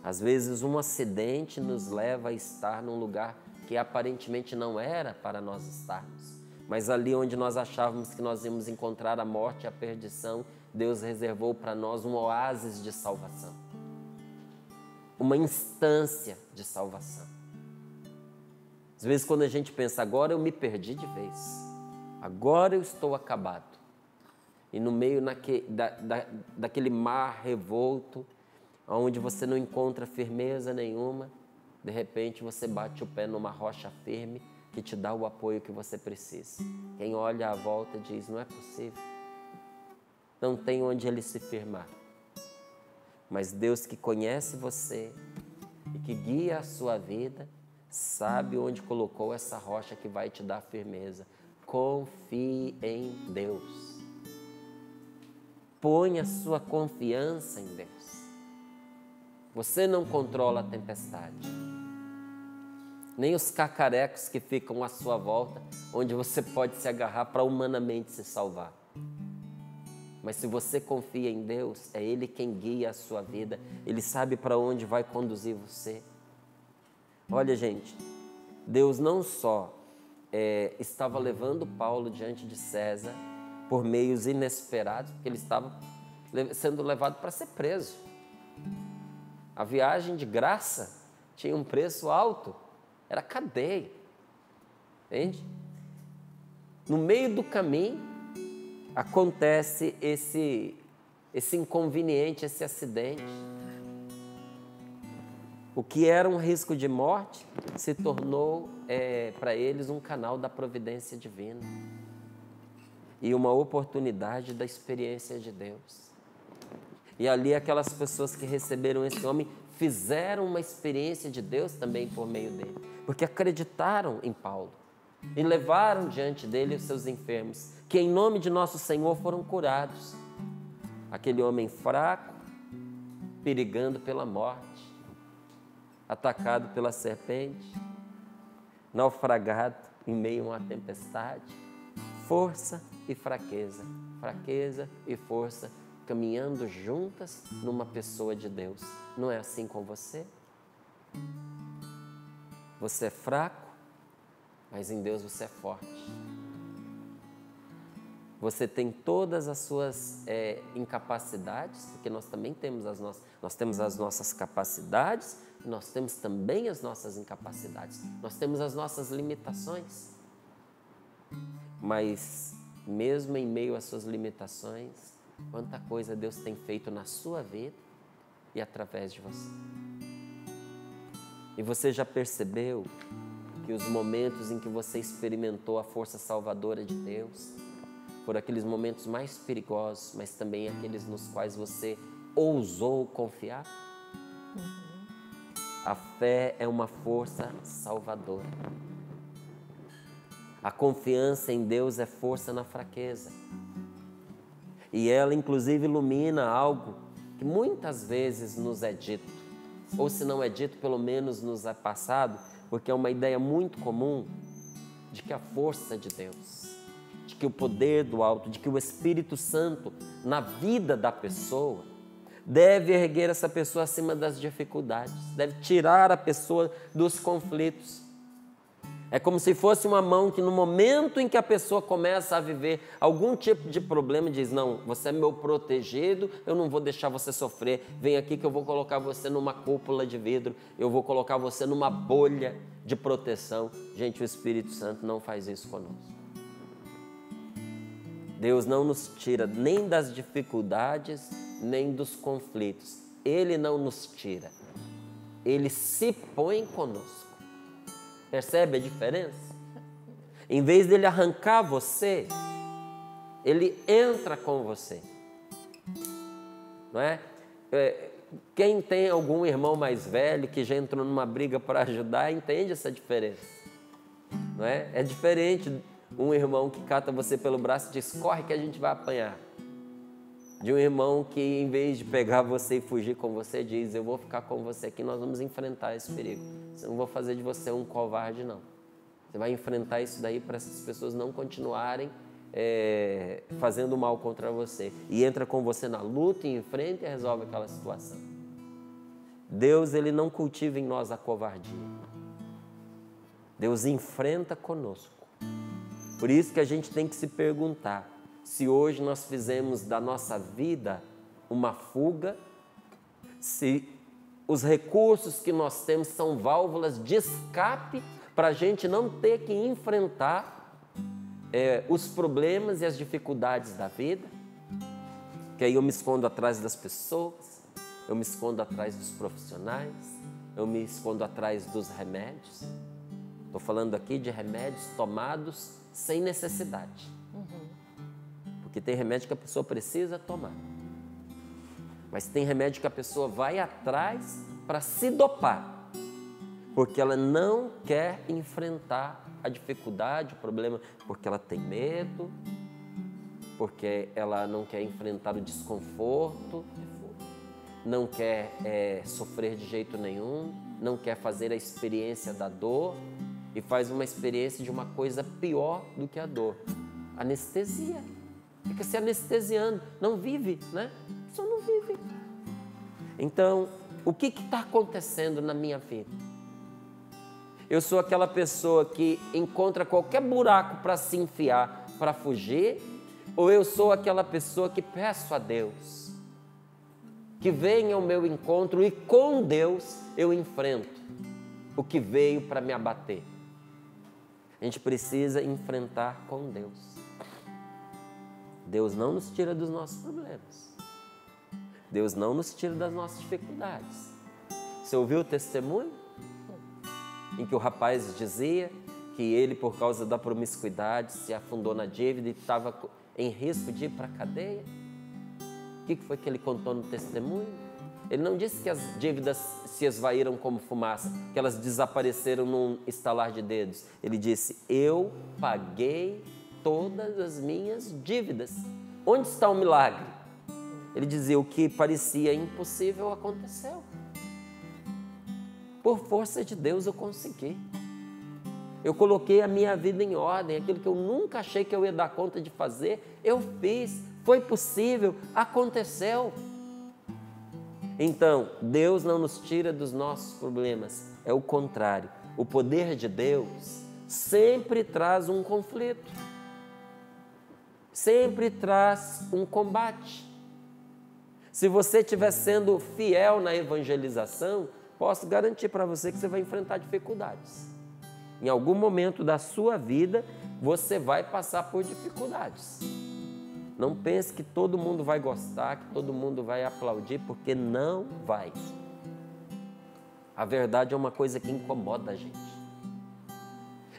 Às vezes um acidente nos leva a estar num lugar que aparentemente não era para nós estarmos, mas ali onde nós achávamos que nós íamos encontrar a morte e a perdição, Deus reservou para nós um oásis de salvação, uma instância de salvação. Às vezes quando a gente pensa, agora eu me perdi de vez, agora eu estou acabado, e no meio daquele mar revolto, onde você não encontra firmeza nenhuma, de repente você bate o pé numa rocha firme que te dá o apoio que você precisa. Quem olha à volta diz, não é possível, não tem onde ele se firmar. Mas Deus, que conhece você e que guia a sua vida, sabe onde colocou essa rocha que vai te dar firmeza. Confie em Deus. Ponha sua confiança em Deus. Você não controla a tempestade, nem os cacarecos que ficam à sua volta, onde você pode se agarrar para humanamente se salvar. Mas se você confia em Deus, é Ele quem guia a sua vida, Ele sabe para onde vai conduzir você. Olha, gente, Deus não só estava levando Paulo diante de César por meios inesperados, porque ele estava sendo levado para ser preso. A viagem de graça tinha um preço alto, era cadeia, entende? No meio do caminho acontece esse inconveniente, esse acidente. O que era um risco de morte se tornou para eles um canal da providência divina e uma oportunidade da experiência de Deus. E ali aquelas pessoas que receberam esse homem fizeram uma experiência de Deus também por meio dele, porque acreditaram em Paulo e levaram diante dele os seus enfermos, que em nome de nosso Senhor foram curados. Aquele homem fraco, perigando pela morte, atacado pela serpente, naufragado em meio a uma tempestade, força e fraqueza, fraqueza e força, caminhando juntas numa pessoa de Deus. Não é assim com você? Você é fraco, mas em Deus você é forte. Você tem todas as suas incapacidades, porque nós também temos as nossas capacidades, e nós temos também as nossas incapacidades. Nós temos as nossas limitações. Mas mesmo em meio às suas limitações, quanta coisa Deus tem feito na sua vida e através de você. E você já percebeu que os momentos em que você experimentou a força salvadora de Deus foram aqueles momentos mais perigosos, mas também aqueles nos quais você ousou confiar? A fé é uma força salvadora. A confiança em Deus é força na fraqueza. E ela, inclusive, ilumina algo que muitas vezes nos é dito, ou se não é dito, pelo menos nos é passado, porque é uma ideia muito comum de que a força de Deus, de que o poder do alto, de que o Espírito Santo na vida da pessoa deve erguer essa pessoa acima das dificuldades, deve tirar a pessoa dos conflitos. É como se fosse uma mão que no momento em que a pessoa começa a viver algum tipo de problema, diz, não, você é meu protegido, eu não vou deixar você sofrer, vem aqui que eu vou colocar você numa cúpula de vidro, eu vou colocar você numa bolha de proteção. Gente, o Espírito Santo não faz isso conosco. Deus não nos tira nem das dificuldades, nem dos conflitos. Ele não nos tira. Ele se põe conosco. Percebe a diferença? Em vez dele arrancar você, ele entra com você. Não é? Quem tem algum irmão mais velho que já entrou numa briga para ajudar, entende essa diferença. Não é? É diferente um irmão que cata você pelo braço e diz, corre que a gente vai apanhar. De um irmão que, em vez de pegar você e fugir com você, diz, eu vou ficar com você aqui, nós vamos enfrentar esse perigo. Eu não vou fazer de você um covarde, não. Você vai enfrentar isso daí para essas pessoas não continuarem fazendo mal contra você. E entra com você na luta, e enfrenta e resolve aquela situação. Deus, ele não cultiva em nós a covardia. Deus enfrenta conosco. Por isso que a gente tem que se perguntar, se hoje nós fizemos da nossa vida uma fuga, se os recursos que nós temos são válvulas de escape para a gente não ter que enfrentar os problemas e as dificuldades da vida, que aí eu me escondo atrás das pessoas, eu me escondo atrás dos profissionais, eu me escondo atrás dos remédios. Estou falando aqui de remédios tomados sem necessidade. Porque tem remédio que a pessoa precisa tomar. Mas tem remédio que a pessoa vai atrás para se dopar. Porque ela não quer enfrentar a dificuldade, o problema, porque ela tem medo, porque ela não quer enfrentar o desconforto, não quer sofrer de jeito nenhum, não quer fazer a experiência da dor e faz uma experiência de uma coisa pior do que a dor. Anestesia. Fica se anestesiando, não vive, né? A pessoa não vive. Então, o que está acontecendo na minha vida? Eu sou aquela pessoa que encontra qualquer buraco para se enfiar, para fugir, ou eu sou aquela pessoa que peço a Deus que venha ao meu encontro e com Deus eu enfrento o que veio para me abater? A gente precisa enfrentar com Deus. Deus não nos tira dos nossos problemas. Deus não nos tira das nossas dificuldades. Você ouviu o testemunho? Em que o rapaz dizia que ele, por causa da promiscuidade, se afundou na dívida e estava em risco de ir para a cadeia. O que foi que ele contou no testemunho? Ele não disse que as dívidas se esvaíram como fumaça, que elas desapareceram num estalar de dedos. Ele disse, eu paguei todas as minhas dívidas. Onde está o milagre? Ele dizia, o que parecia impossível aconteceu. Por força de Deus eu consegui. Eu coloquei a minha vida em ordem, aquilo que eu nunca achei que eu ia dar conta de fazer, eu fiz, foi possível, aconteceu. Então, Deus não nos tira dos nossos problemas, é o contrário. O poder de Deus sempre traz um conflito, sempre traz um combate. Se você estiver sendo fiel na evangelização, posso garantir para você que você vai enfrentar dificuldades. Em algum momento da sua vida, você vai passar por dificuldades. Não pense que todo mundo vai gostar, que todo mundo vai aplaudir, porque não vai. A verdade é uma coisa que incomoda a gente.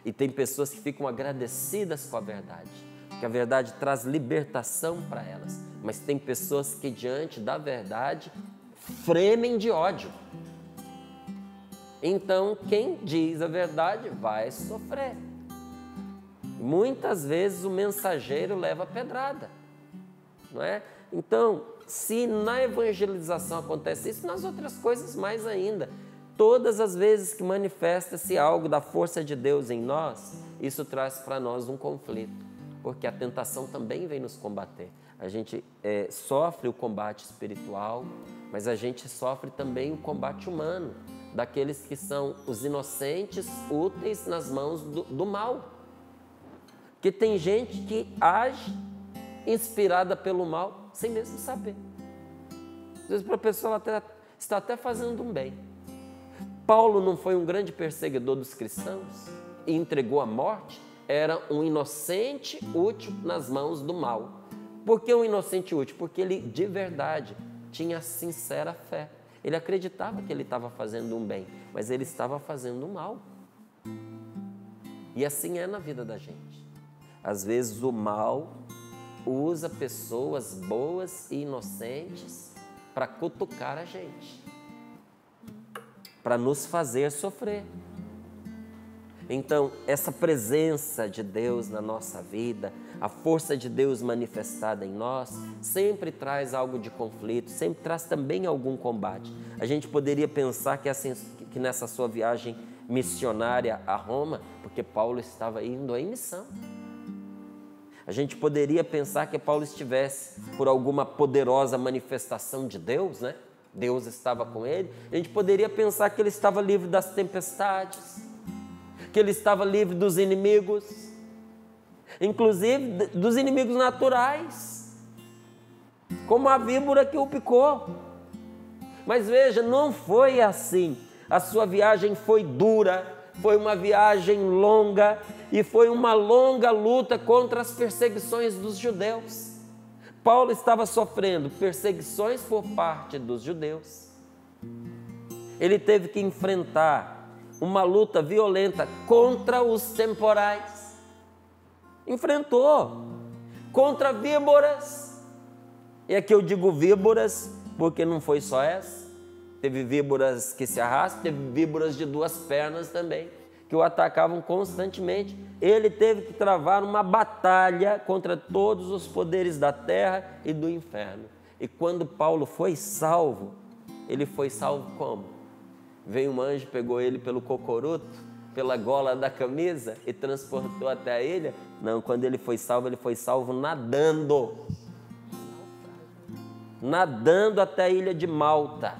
E tem pessoas que ficam agradecidas com a verdade, porque a verdade traz libertação para elas. Mas tem pessoas que, diante da verdade, fremem de ódio. Então, quem diz a verdade vai sofrer. Muitas vezes o mensageiro leva pedrada, não é? Então, se na evangelização acontece isso, nas outras coisas mais ainda. todas as vezes que manifesta-se algo da força de Deus em nós, isso traz para nós um conflito, porque a tentação também vem nos combater. A gente sofre o combate espiritual, mas a gente sofre também o combate humano, daqueles que são os inocentes, úteis nas mãos do mal. Porque tem gente que age inspirada pelo mal, sem mesmo saber. Às vezes, para a pessoa, ela está até fazendo um bem. Paulo não foi um grande perseguidor dos cristãos e entregou a morte? Era um inocente útil nas mãos do mal. Por que um inocente útil? Porque ele, de verdade, tinha sincera fé. Ele acreditava que ele estava fazendo um bem, mas ele estava fazendo um mal. E assim é na vida da gente. Às vezes o mal usa pessoas boas e inocentes para cutucar a gente, para nos fazer sofrer. Então, essa presença de Deus na nossa vida, a força de Deus manifestada em nós, sempre traz algo de conflito, sempre traz também algum combate. A gente poderia pensar que nessa sua viagem missionária a Roma, porque Paulo estava indo em missão. A gente poderia pensar que Paulo estivesse por alguma poderosa manifestação de Deus, né? Deus estava com ele. A gente poderia pensar que ele estava livre das tempestades, que ele estava livre dos inimigos, inclusive dos inimigos naturais, como a víbora que o picou. Mas veja, não foi assim. A sua viagem foi dura, foi uma viagem longa e foi uma longa luta contra as perseguições dos judeus. Paulo estava sofrendo perseguições por parte dos judeus. Ele teve que enfrentar uma luta violenta contra os temporais. Enfrentou contra víboras. E aqui eu digo víboras porque não foi só essa. Teve víboras que se arrastam, teve víboras de duas pernas também, que o atacavam constantemente. Ele teve que travar uma batalha contra todos os poderes da terra e do inferno. E quando Paulo foi salvo, ele foi salvo como? Veio um anjo, pegou ele pelo cocoruto, pela gola da camisa e transportou até a ilha? Não, quando ele foi salvo nadando. Nadando até a ilha de Malta,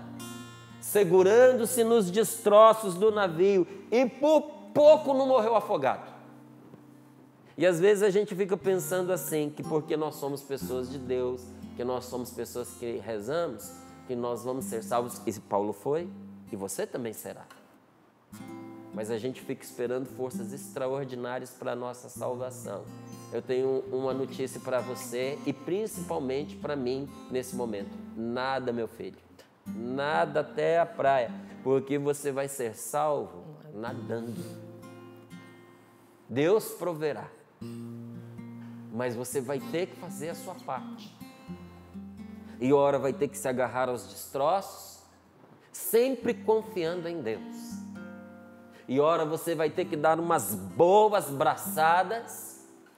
segurando-se nos destroços do navio e por pouco não morreu afogado. E às vezes a gente fica pensando assim, que porque nós somos pessoas de Deus, que nós somos pessoas que rezamos, que nós vamos ser salvos. E Paulo foi, e você também será. Mas a gente fica esperando forças extraordinárias para a nossa salvação. Eu tenho uma notícia para você e principalmente para mim nesse momento. Nada, meu filho. Nada até a praia, porque você vai ser salvo nadando. Deus proverá, mas você vai ter que fazer a sua parte. E ora vai ter que se agarrar aos destroços, sempre confiando em Deus. E ora você vai ter que dar umas boas braçadas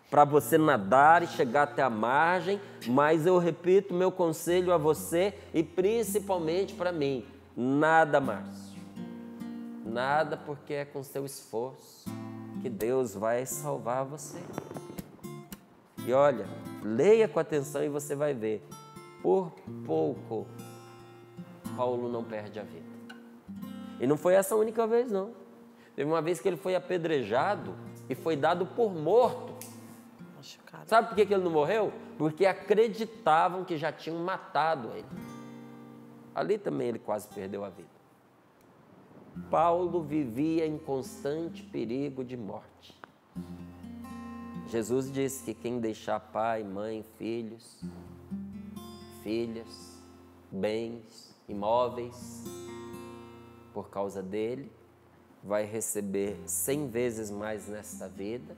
para você nadar e chegar até a margem, mas eu repito meu conselho a você e principalmente para mim, nada, Márcio, nada, porque é com seu esforço que Deus vai salvar você. E olha, leia com atenção e você vai ver, por pouco Paulo não perde a vida. E não foi essa a única vez, não. Teve uma vez que ele foi apedrejado e foi dado por morto. Sabe por que ele não morreu? Porque acreditavam que já tinham matado ele. Ali também ele quase perdeu a vida. Paulo vivia em constante perigo de morte. Jesus disse que quem deixar pai, mãe, filhos, filhas, bens, imóveis, por causa dele, vai receber 100 vezes mais nesta vida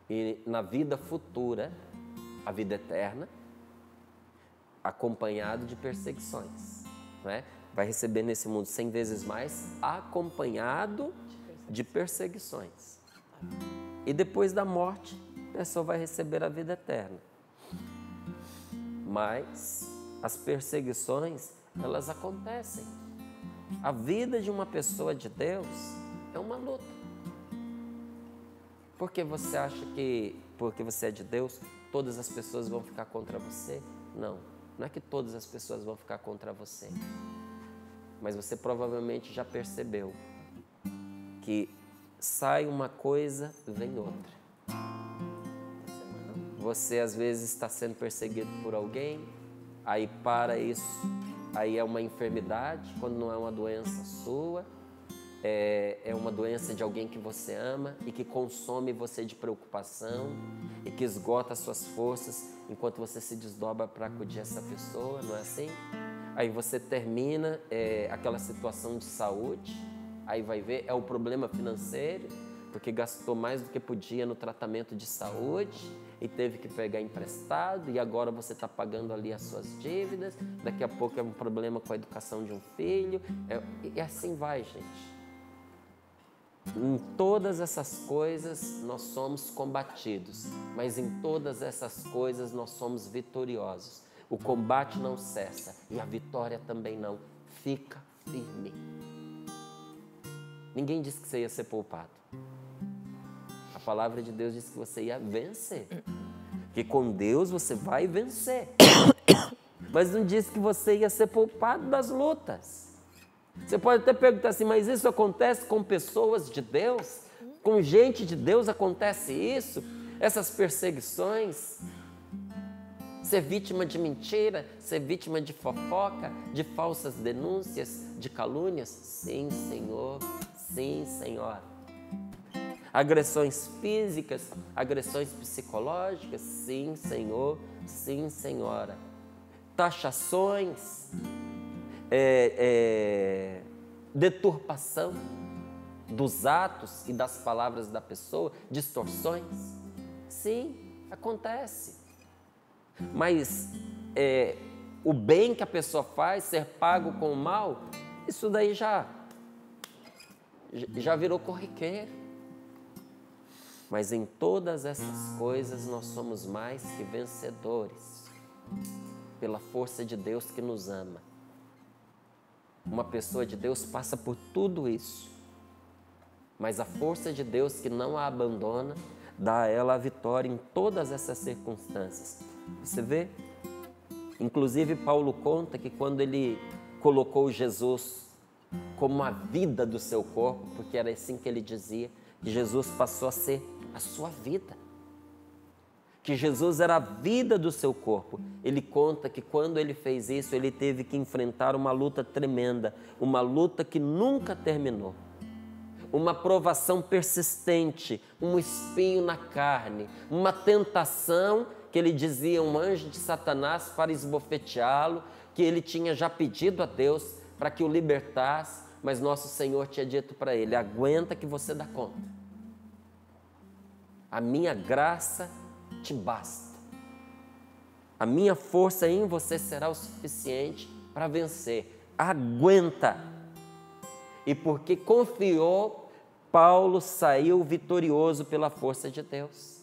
e na vida futura, a vida eterna, acompanhado de perseguições, né? Vai receber nesse mundo 100 vezes mais, acompanhado de perseguições. E depois da morte, a pessoa vai receber a vida eterna. Mas as perseguições, elas acontecem. A vida de uma pessoa de Deus é uma luta. Porque você acha que, porque você é de Deus, todas as pessoas vão ficar contra você? Não, não é que todas as pessoas vão ficar contra você. Mas você provavelmente já percebeu que sai uma coisa, vem outra. Você às vezes está sendo perseguido por alguém, aí para isso, aí é uma enfermidade, quando não é uma doença sua, é uma doença de alguém que você ama e que consome você de preocupação e que esgota as suas forças enquanto você se desdobra para acudir essa pessoa, não é assim? Aí você termina aquela situação de saúde, aí vai ver, é o problema financeiro, porque gastou mais do que podia no tratamento de saúde e teve que pegar emprestado e agora você está pagando ali as suas dívidas, daqui a pouco é um problema com a educação de um filho, e assim vai, gente. Em todas essas coisas nós somos combatidos, mas em todas essas coisas nós somos vitoriosos. O combate não cessa e a vitória também não. Fica firme. Ninguém disse que você ia ser poupado. A palavra de Deus diz que você ia vencer. Que com Deus você vai vencer. Mas não disse que você ia ser poupado das lutas. Você pode até perguntar assim, mas isso acontece com pessoas de Deus? Com gente de Deus acontece isso? Essas perseguições? Ser vítima de mentira? Ser vítima de fofoca? De falsas denúncias? De calúnias? Sim, Senhor. Sim, Senhora. Agressões físicas? Agressões psicológicas? Sim, Senhor. Sim, Senhora. Taxações? Deturpação dos atos e das palavras da pessoa, distorções. Sim, acontece. Mas o bem que a pessoa faz, ser pago com o mal, isso daí já virou corriqueiro. Mas em todas essas coisas nós somos mais que vencedores, pela força de Deus que nos ama. Uma pessoa de Deus passa por tudo isso, mas a força de Deus que não a abandona, dá a ela a vitória em todas essas circunstâncias. Você vê? Inclusive Paulo conta que quando ele colocou Jesus como a vida do seu corpo, porque era assim que ele dizia, que Jesus passou a ser a sua vida. Que Jesus era a vida do seu corpo. Ele conta que quando ele fez isso, ele teve que enfrentar uma luta tremenda, uma luta que nunca terminou. Uma provação persistente, um espinho na carne, uma tentação que ele dizia, um anjo de Satanás para esbofeteá-lo, que ele tinha já pedido a Deus para que o libertasse, mas nosso Senhor tinha dito para ele, aguenta que você dá conta. A minha graça te basta. A minha força em você será o suficiente para vencer. Aguenta. E porque confiou, Paulo saiu vitorioso pela força de Deus.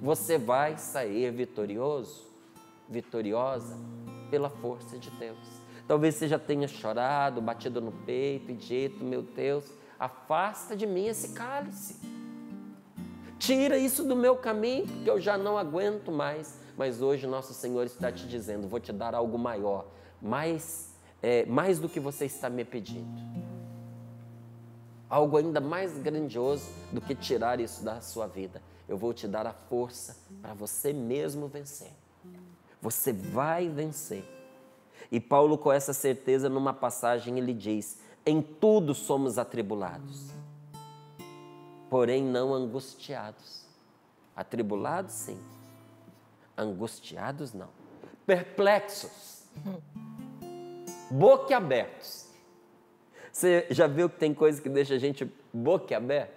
Você vai sair vitorioso, vitoriosa pela força de Deus. Talvez você já tenha chorado, batido no peito e dito, meu Deus, afasta de mim esse cálice. Tira isso do meu caminho, porque eu já não aguento mais. Mas hoje nosso Senhor está te dizendo, vou te dar algo maior, mais do que você está me pedindo. Algo ainda mais grandioso do que tirar isso da sua vida. Eu vou te dar a força para você mesmo vencer. Você vai vencer. E Paulo, com essa certeza, numa passagem, ele diz, em tudo somos atribulados, porém não angustiados. Atribulados, sim. Angustiados, não. Perplexos. Boquiabertos. Você já viu que tem coisa que deixa a gente boquiaberto?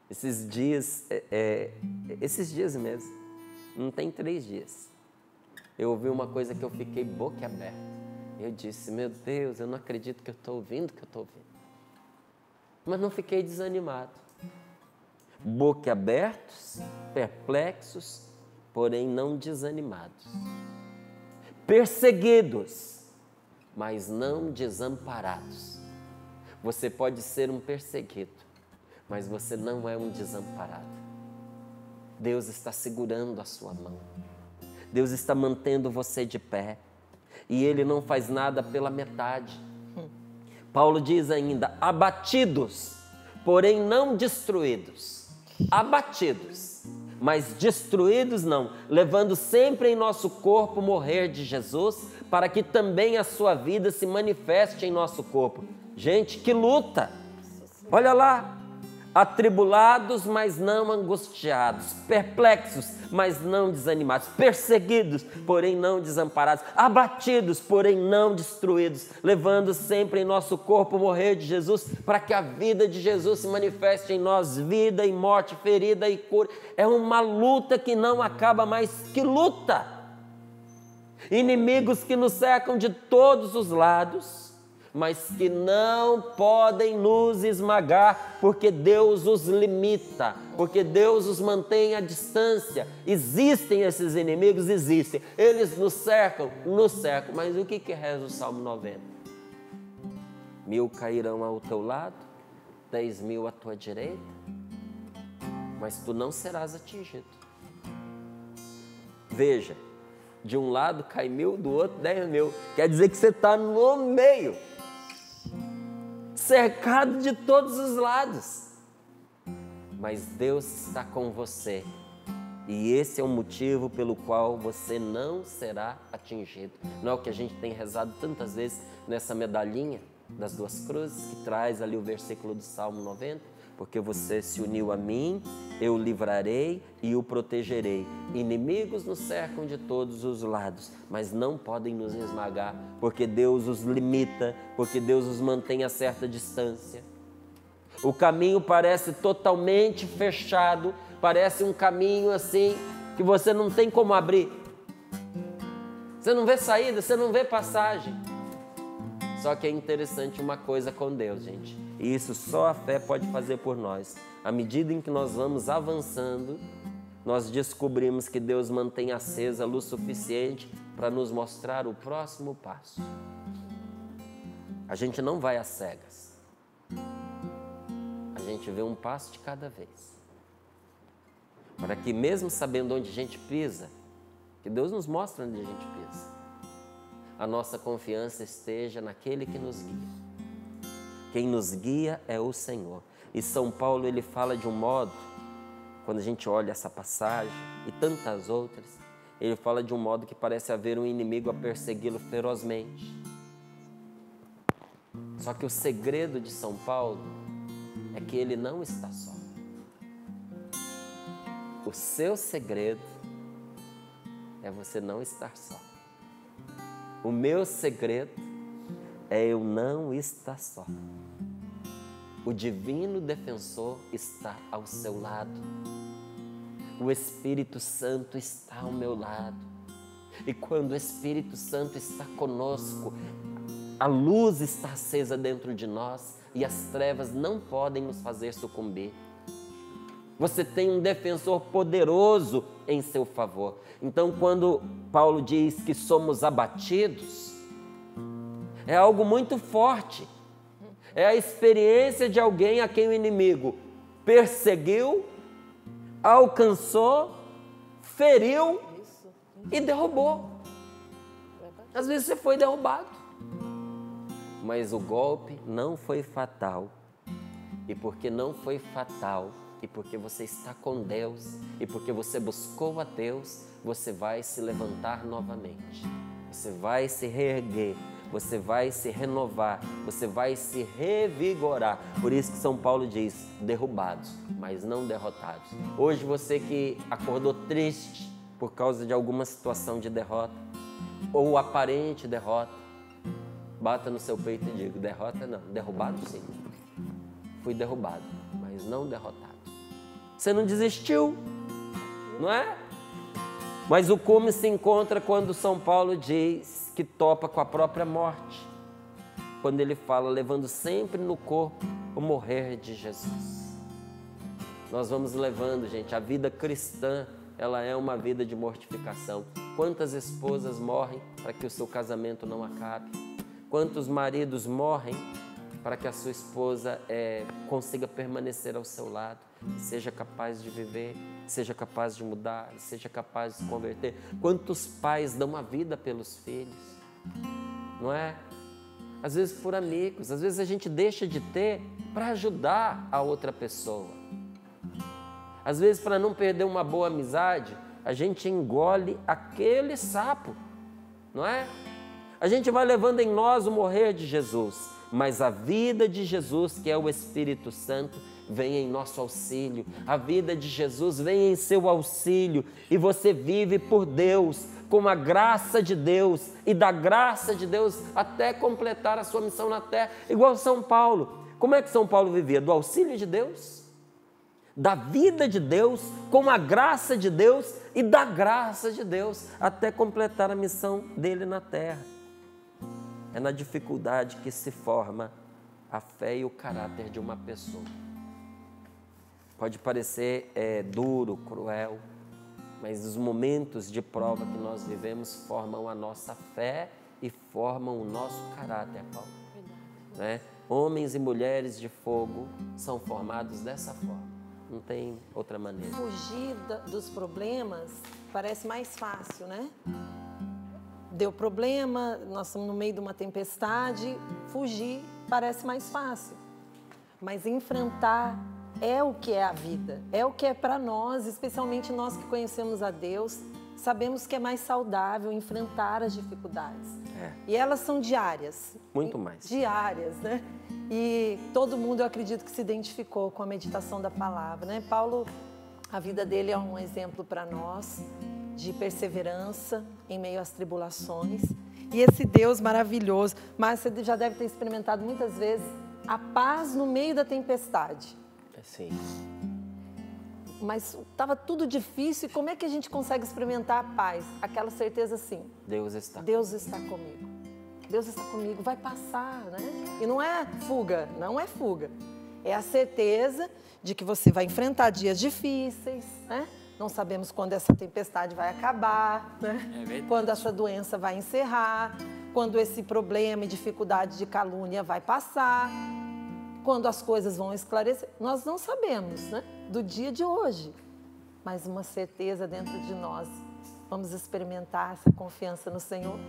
Esses dias mesmo, não tem 3 dias, eu ouvi uma coisa que eu fiquei boquiaberto. Eu disse, meu Deus, eu não acredito que eu estou ouvindo o que eu estou ouvindo. Mas não fiquei desanimado. Boquiabertos, perplexos, porém não desanimados. Perseguidos, mas não desamparados. Você pode ser um perseguido, mas você não é um desamparado. Deus está segurando a sua mão. Deus está mantendo você de pé. E Ele não faz nada pela metade. Paulo diz ainda, abatidos, porém não destruídos. Abatidos, mas destruídos não, levando sempre em nosso corpo o morrer de Jesus, para que também a sua vida se manifeste em nosso corpo. Gente, que luta! Olha lá, atribulados, mas não angustiados, perplexos, mas não desanimados, perseguidos, porém não desamparados, abatidos, porém não destruídos, levando sempre em nosso corpo o morrer de Jesus, para que a vida de Jesus se manifeste em nós, vida e morte, ferida e cura. É uma luta que não acaba mais. Que luta! Inimigos que nos cercam de todos os lados, mas que não podem nos esmagar, porque Deus os limita, porque Deus os mantém à distância. Existem esses inimigos? Existem. Eles nos cercam, mas o que reza o Salmo 90? 1000 cairão ao teu lado, 10.000 à tua direita, mas tu não serás atingido. Veja, de um lado cai 1000, do outro 10.000. Quer dizer que você está no meio, cercado de todos os lados, mas Deus está com você, e esse é o motivo pelo qual você não será atingido. Não é o que a gente tem rezado tantas vezes nessa medalhinha das duas cruzes, que traz ali o versículo do Salmo 90? Porque você se uniu a mim, eu o livrarei e o protegerei. Inimigos nos cercam de todos os lados, mas não podem nos esmagar, porque Deus os limita, porque Deus os mantém a certa distância. O caminho parece totalmente fechado, parece um caminho assim, que você não tem como abrir. Você não vê saída, você não vê passagem. Só que é interessante uma coisa com Deus, gente. E isso só a fé pode fazer por nós. À medida em que nós vamos avançando, nós descobrimos que Deus mantém acesa a luz suficiente para nos mostrar o próximo passo. A gente não vai às cegas. A gente vê um passo de cada vez. Para que mesmo sabendo onde a gente pisa, que Deus nos mostra onde a gente pisa, a nossa confiança esteja naquele que nos guia. Quem nos guia é o Senhor. E São Paulo, ele fala de um modo, quando a gente olha essa passagem e tantas outras, ele fala de um modo que parece haver um inimigo a persegui-lo ferozmente. Só que o segredo de São Paulo é que ele não está só. O seu segredo é você não estar só. O meu segredo é eu não estar só. O divino defensor está ao seu lado. O Espírito Santo está ao meu lado. E quando o Espírito Santo está conosco, a luz está acesa dentro de nós e as trevas não podem nos fazer sucumbir. Você tem um defensor poderoso em seu favor. Então, quando Paulo diz que somos abatidos, é algo muito forte. É a experiência de alguém a quem o inimigo perseguiu, alcançou, feriu e derrubou. Às vezes você foi derrubado, mas o golpe não foi fatal. E porque não foi fatal, e porque você está com Deus, e porque você buscou a Deus, você vai se levantar novamente. Você vai se reerguer. Você vai se renovar, você vai se revigorar. Por isso que São Paulo diz, derrubados, mas não derrotados. Hoje você que acordou triste por causa de alguma situação de derrota, ou aparente derrota, bata no seu peito e diga, derrota não, derrubado sim. Fui derrubado, mas não derrotado. Você não desistiu, não é? Mas o cume se encontra quando São Paulo diz que topa com a própria morte. Quando ele fala, levando sempre no corpo o morrer de Jesus. Nós vamos levando, gente, a vida cristã, ela é uma vida de mortificação. Quantas esposas morrem para que o seu casamento não acabe? Quantos maridos morrem para que a sua esposa consiga permanecer ao seu lado, seja capaz de viver, seja capaz de mudar, seja capaz de se converter? Quantos pais dão a vida pelos filhos, não é? Às vezes por amigos, às vezes a gente deixa de ter para ajudar a outra pessoa. Às vezes, para não perder uma boa amizade, a gente engole aquele sapo, não é? A gente vai levando em nós o morrer de Jesus, mas a vida de Jesus, que é o Espírito Santo, vem em nosso auxílio. A vida de Jesus vem em seu auxílio e você vive por Deus, com a graça de Deus e da graça de Deus até completar a sua missão na terra, igual São Paulo. Como é que São Paulo vivia? Do auxílio de Deus, da vida de Deus, com a graça de Deus e da graça de Deus, até completar a missão dele na terra. É na dificuldade que se forma a fé e o caráter de uma pessoa. Pode parecer duro, cruel, mas os momentos de prova que nós vivemos formam a nossa fé e formam o nosso caráter, Paulo. Né? Homens e mulheres de fogo são formados dessa forma. Não tem outra maneira. Fugir dos problemas parece mais fácil, né? Deu problema, nós estamos no meio de uma tempestade, fugir parece mais fácil. Mas enfrentar é o que é a vida, é o que é para nós, especialmente nós que conhecemos a Deus, sabemos que é mais saudável enfrentar as dificuldades. E elas são diárias. Muito mais. Diárias, né? E todo mundo, eu acredito, que se identificou com a meditação da palavra, né? Paulo, a vida dele é um exemplo para nós de perseverança em meio às tribulações. E esse Deus maravilhoso, mas você já deve ter experimentado muitas vezes a paz no meio da tempestade. Sim. Mas estava tudo difícil, e como é que a gente consegue experimentar a paz? Aquela certeza assim, Deus está comigo. Deus está comigo, vai passar, né? E não é fuga, não é fuga. É a certeza de que você vai enfrentar dias difíceis, né? Não sabemos quando essa tempestade vai acabar, né? Quando essa doença vai encerrar, quando esse problema e dificuldade de calúnia vai passar, quando as coisas vão esclarecer. Nós não sabemos, né? Do dia de hoje, mas uma certeza dentro de nós. Vamos experimentar essa confiança no Senhor.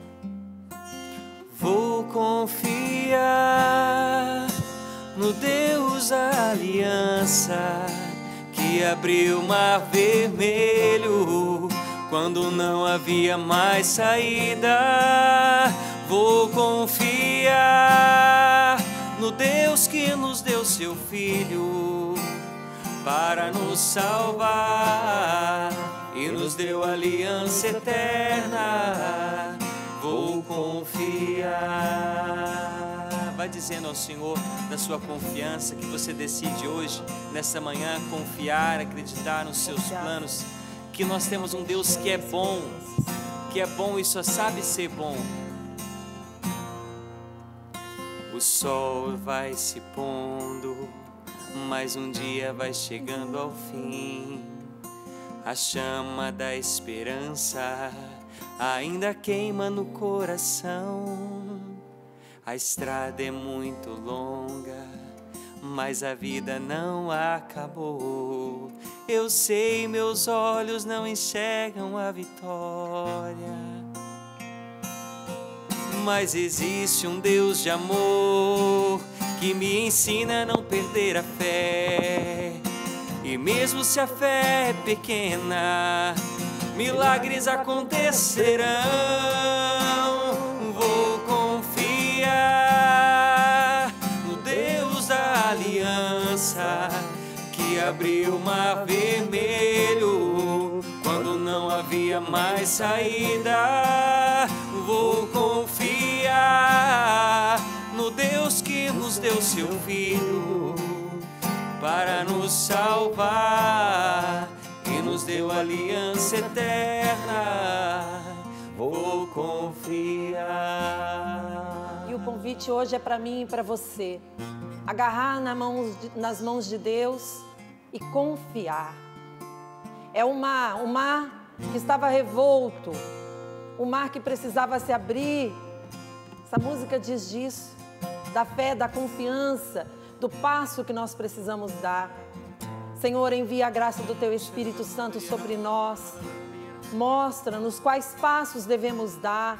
Vou confiar no Deus da aliança, que abriu o mar vermelho quando não havia mais saída. Vou confiar no Deus que nos deu seu Filho para nos salvar e nos deu aliança eterna. Vou confiar. Vai dizendo ao Senhor da sua confiança, que você decide hoje, nessa manhã, confiar, acreditar nos seus planos, que nós temos um Deus que é bom e só sabe ser bom. O sol vai se pondo, mas um dia vai chegando ao fim. A chama da esperança ainda queima no coração. A estrada é muito longa, mas a vida não acabou. Eu sei, meus olhos não enxergam a vitória, mas existe um Deus de amor que me ensina a não perder a fé. E mesmo se a fé é pequena, milagres acontecerão. Vou confiar no Deus da aliança, que abriu o mar vermelho quando não havia mais saída. Vou confiar no Deus que nos deu seu Filho para nos salvar e nos deu aliança eterna. Vou confiar. E o convite hoje é para mim e para você. Agarrar nas mãos de Deus e confiar. É o mar que estava revolto, o mar que precisava se abrir, Essa música diz disso, da fé, da confiança, do passo que nós precisamos dar. Senhor, envia a graça do Teu Espírito Santo sobre nós. Mostra-nos quais passos devemos dar.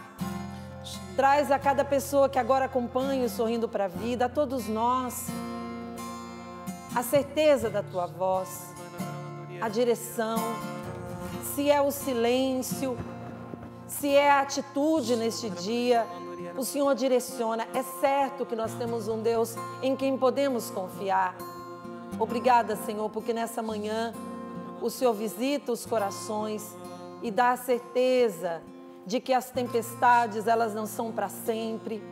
Traz a cada pessoa que agora acompanha o Sorrindo para a Vida, a todos nós, a certeza da Tua voz, a direção, se é o silêncio, se é a atitude neste dia, o Senhor direciona. É certo que nós temos um Deus em quem podemos confiar. Obrigada, Senhor, porque nessa manhã o Senhor visita os corações e dá a certeza de que as tempestades, elas não são para sempre.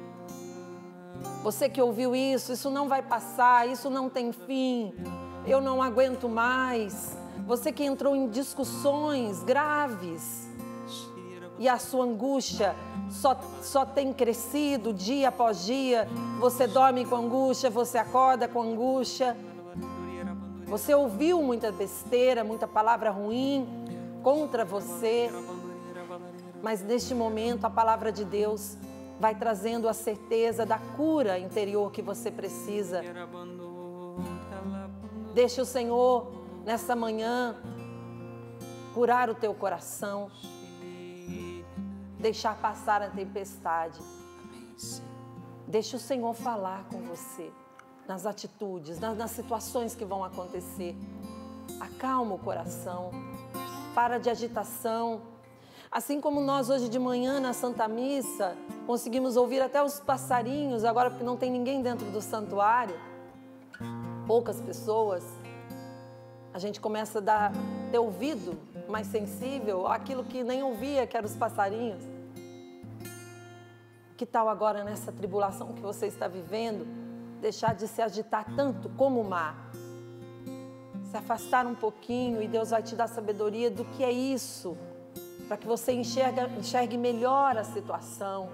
Você que ouviu isso não vai passar, isso não tem fim, eu não aguento mais. Você que entrou em discussões graves e a sua angústia só tem crescido dia após dia, você dorme com angústia, você acorda com angústia. Você ouviu muita besteira, muita palavra ruim contra você, mas neste momento a palavra de Deus vai trazendo a certeza da cura interior que você precisa. Deixa o Senhor nessa manhã curar o teu coração, deixar passar a tempestade. Deixa o Senhor falar com você nas atitudes, nas situações que vão acontecer. Acalma o coração, para de agitação. Assim como nós hoje de manhã na Santa Missa conseguimos ouvir até os passarinhos, agora porque não tem ninguém dentro do santuário, poucas pessoas, a gente começa a ter ouvido mais sensível àquilo que nem ouvia, que eram os passarinhos. Que tal agora nessa tribulação que você está vivendo, deixar de se agitar tanto como o mar? Se afastar um pouquinho e Deus vai te dar sabedoria do que é isso, para que você enxergue melhor a situação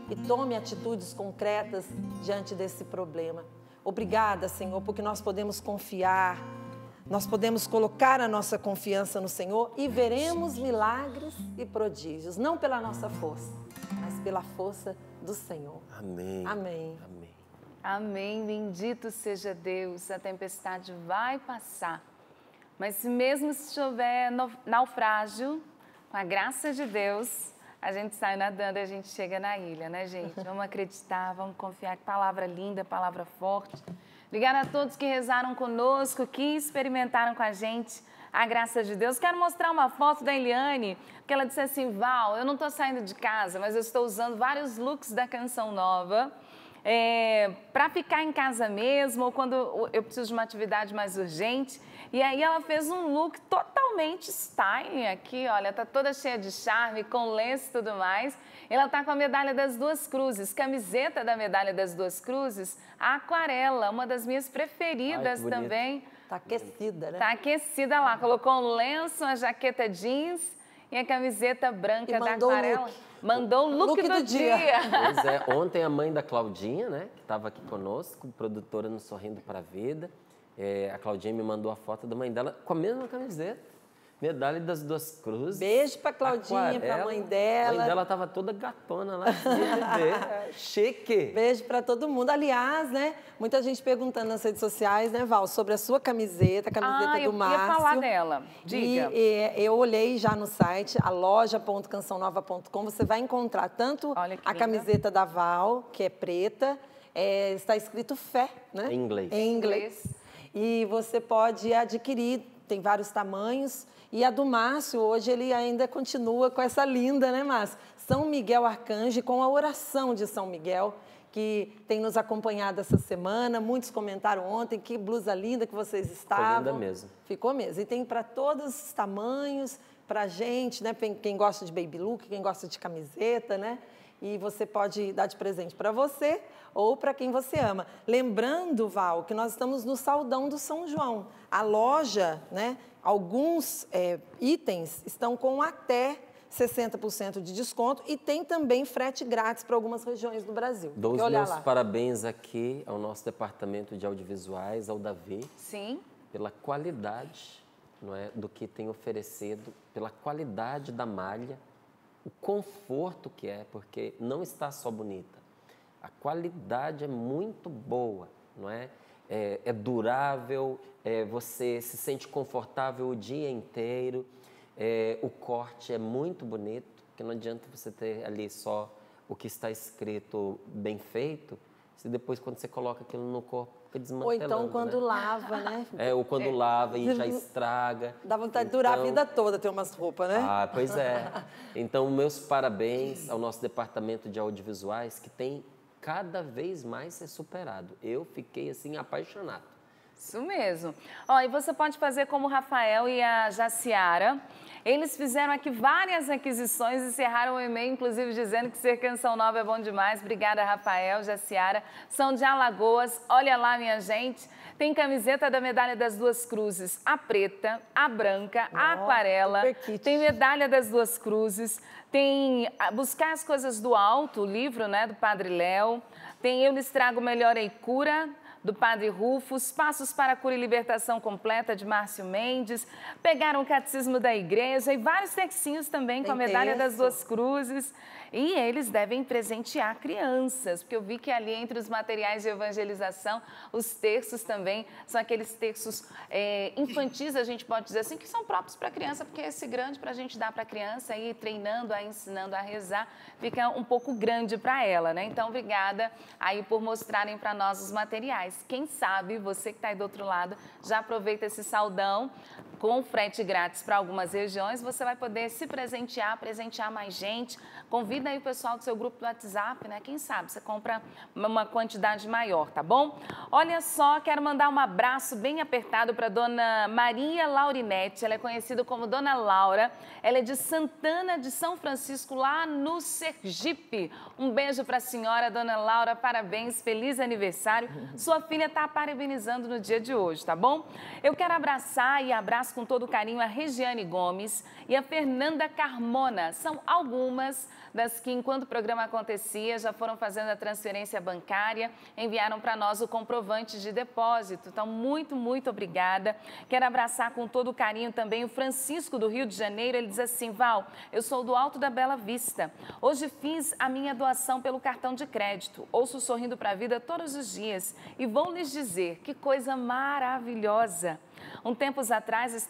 e tome atitudes concretas diante desse problema. Obrigada, Senhor, porque nós podemos confiar, nós podemos colocar a nossa confiança no Senhor e veremos milagres e prodígios, não pela nossa força, mas pela força do Senhor. Amém. Amém. Amém. Amém. Bendito seja Deus. A tempestade vai passar. Mas mesmo se houver naufrágio, com a graça de Deus, a gente sai nadando e a gente chega na ilha, né, gente? Vamos acreditar, vamos confiar. Que palavra linda, palavra forte. Obrigada a todos que rezaram conosco, que experimentaram com a gente a graça de Deus. Quero mostrar uma foto da Eliane, porque ela disse assim: Val, eu não estou saindo de casa, mas eu estou usando vários looks da Canção Nova para ficar em casa mesmo, ou quando eu preciso de uma atividade mais urgente. E aí ela fez um look totalmente styling aqui, olha, tá toda cheia de charme, com lenço e tudo mais. Ela tá com a medalha das duas cruzes, camiseta da medalha das duas cruzes, a aquarela, uma das minhas preferidas. Ai, também. Tá aquecida, né? Tá aquecida lá, colocou um lenço, uma jaqueta jeans e a camiseta branca da aquarela. Mandou o look do dia. Pois é, ontem a mãe da Claudinha, né, que estava aqui conosco, produtora no Sorrindo para a Vida, a Claudinha me mandou a foto da mãe dela com a mesma camiseta, medalha das duas cruzes. Beijo pra Claudinha, pra mãe dela. A mãe dela tava toda gatona lá, chique. Beijo pra todo mundo. Aliás, né, muita gente perguntando nas redes sociais, né, Val, sobre a sua camiseta, a camiseta do Márcio. Eu ia falar dela, diga. E eu olhei já no site, a loja.cançãonova.com, você vai encontrar tanto a camiseta da Val, que é preta, está escrito fé, né? Em inglês. Em inglês. E você pode adquirir, tem vários tamanhos. E a do Márcio, hoje, ele ainda continua com essa linda, né, Márcio? São Miguel Arcanjo, com a oração de São Miguel, que tem nos acompanhado essa semana. Muitos comentaram ontem, que blusa linda que vocês estavam. Ficou linda mesmo. Ficou mesmo. E tem para todos os tamanhos, para gente, né? Quem gosta de baby look, quem gosta de camiseta, né? E você pode dar de presente para você ou para quem você ama. Lembrando, Val, que nós estamos no Saldão do São João. A loja, né? Alguns itens estão com até 60% de desconto e tem também frete grátis para algumas regiões do Brasil. Dou os meus parabéns aqui ao nosso departamento de audiovisuais, ao Davi. Sim. Pela qualidade, não é, do que tem oferecido, pela qualidade da malha, o conforto que é, porque não está só bonita. A qualidade é muito boa, não é? É durável, você se sente confortável o dia inteiro, o corte é muito bonito, porque não adianta você ter ali só o que está escrito bem feito, se depois quando você coloca aquilo no corpo fica desmantelando. Ou então quando lava, né? Ou quando lava e já estraga. Dá vontade de durar a vida toda ter umas roupas, né? Ah, pois é. Então, meus parabéns ao nosso departamento de audiovisuais, que tem cada vez mais ser superado. Eu fiquei, assim, apaixonado. Isso mesmo. Ó, e você pode fazer como o Rafael e a Jaciara. Eles fizeram aqui várias aquisições e encerraram o e-mail, inclusive dizendo que ser Canção Nova é bom demais. Obrigada, Rafael, Jaciara. São de Alagoas. Olha lá, minha gente. Tem camiseta da Medalha das Duas Cruzes, a preta, a branca, a aquarela. Tem Medalha das Duas Cruzes. Tem Buscar as Coisas do Alto, o livro, né, do Padre Léo. Tem Eu Lhes Trago Melhor e Cura, do Padre Rufus, Passos para a Cura e Libertação Completa, de Márcio Mendes, pegaram o Catecismo da Igreja e vários textinhos também com a Medalha das Duas Cruzes. E eles devem presentear crianças, porque eu vi que ali entre os materiais de evangelização, os terços também são aqueles terços infantis, a gente pode dizer assim, que são próprios para criança, porque esse grande para a gente dar para a criança, ir treinando, ensinando a rezar, fica um pouco grande para ela, né? Então, obrigada aí por mostrarem para nós os materiais. Quem sabe, você que está aí do outro lado, já aproveita esse saldão com frete grátis para algumas regiões, você vai poder se presentear mais gente. Convida aí o pessoal do seu grupo do WhatsApp, né? Quem sabe você compra uma quantidade maior, tá bom? Olha só, quero mandar um abraço bem apertado para dona Maria Laurinete. Ela é conhecida como Dona Laura. Ela é de Santana de São Francisco, lá no Sergipe. Um beijo para a senhora, Dona Laura. Parabéns, feliz aniversário. Sua filha está parabenizando no dia de hoje, tá bom? Eu quero abraçar e abraço com todo carinho a Regiane Gomes e a Fernanda Carmona. São algumas das que, enquanto o programa acontecia, já foram fazendo a transferência bancária, enviaram para nós o comprovante de depósito. Então, muito, muito obrigada. Quero abraçar com todo carinho também o Francisco, do Rio de Janeiro. Ele diz assim: Val, eu sou do Alto da Bela Vista. Hoje fiz a minha doação pelo cartão de crédito. Ouço Sorrindo para a Vida todos os dias e vou lhes dizer que coisa maravilhosa. Um tempos atrás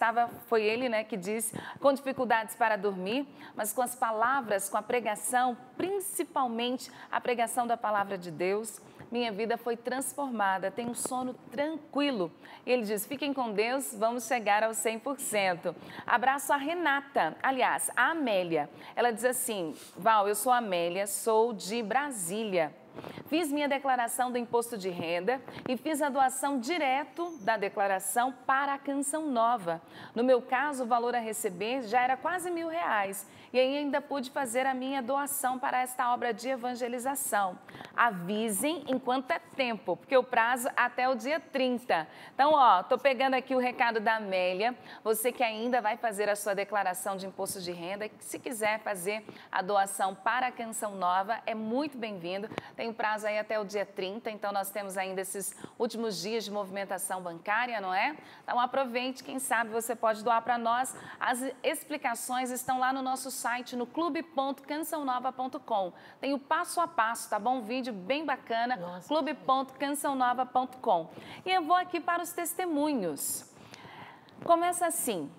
foi ele, né, que disse, com dificuldades para dormir, mas com as palavras, com a pregação, principalmente a pregação da palavra de Deus, minha vida foi transformada, tenho um sono tranquilo. E ele diz, fiquem com Deus, vamos chegar aos 100%. Abraço a Renata, aliás, a Amélia. Ela diz assim, Val, eu sou a Amélia, sou de Brasília. Fiz minha declaração do imposto de renda e fiz a doação direto da declaração para a Canção Nova. No meu caso, o valor a receber já era quase R$1.000 e ainda pude fazer a minha doação para esta obra de evangelização. Avisem enquanto é tempo, porque o prazo até o dia 30. Então, ó, tô pegando aqui o recado da Amélia. Você que ainda vai fazer a sua declaração de imposto de renda, se quiser fazer a doação para a Canção Nova, é muito bem-vindo. Tem um prazo aí até o dia 30, então nós temos ainda esses últimos dias de movimentação bancária, não é? Então aproveite, quem sabe você pode doar para nós. As explicações estão lá no nosso site, no clube.cançãonova.com. Tem o passo a passo, tá bom? Um vídeo bem bacana, clube.cançãonova.com. E eu vou aqui para os testemunhos. Começa assim,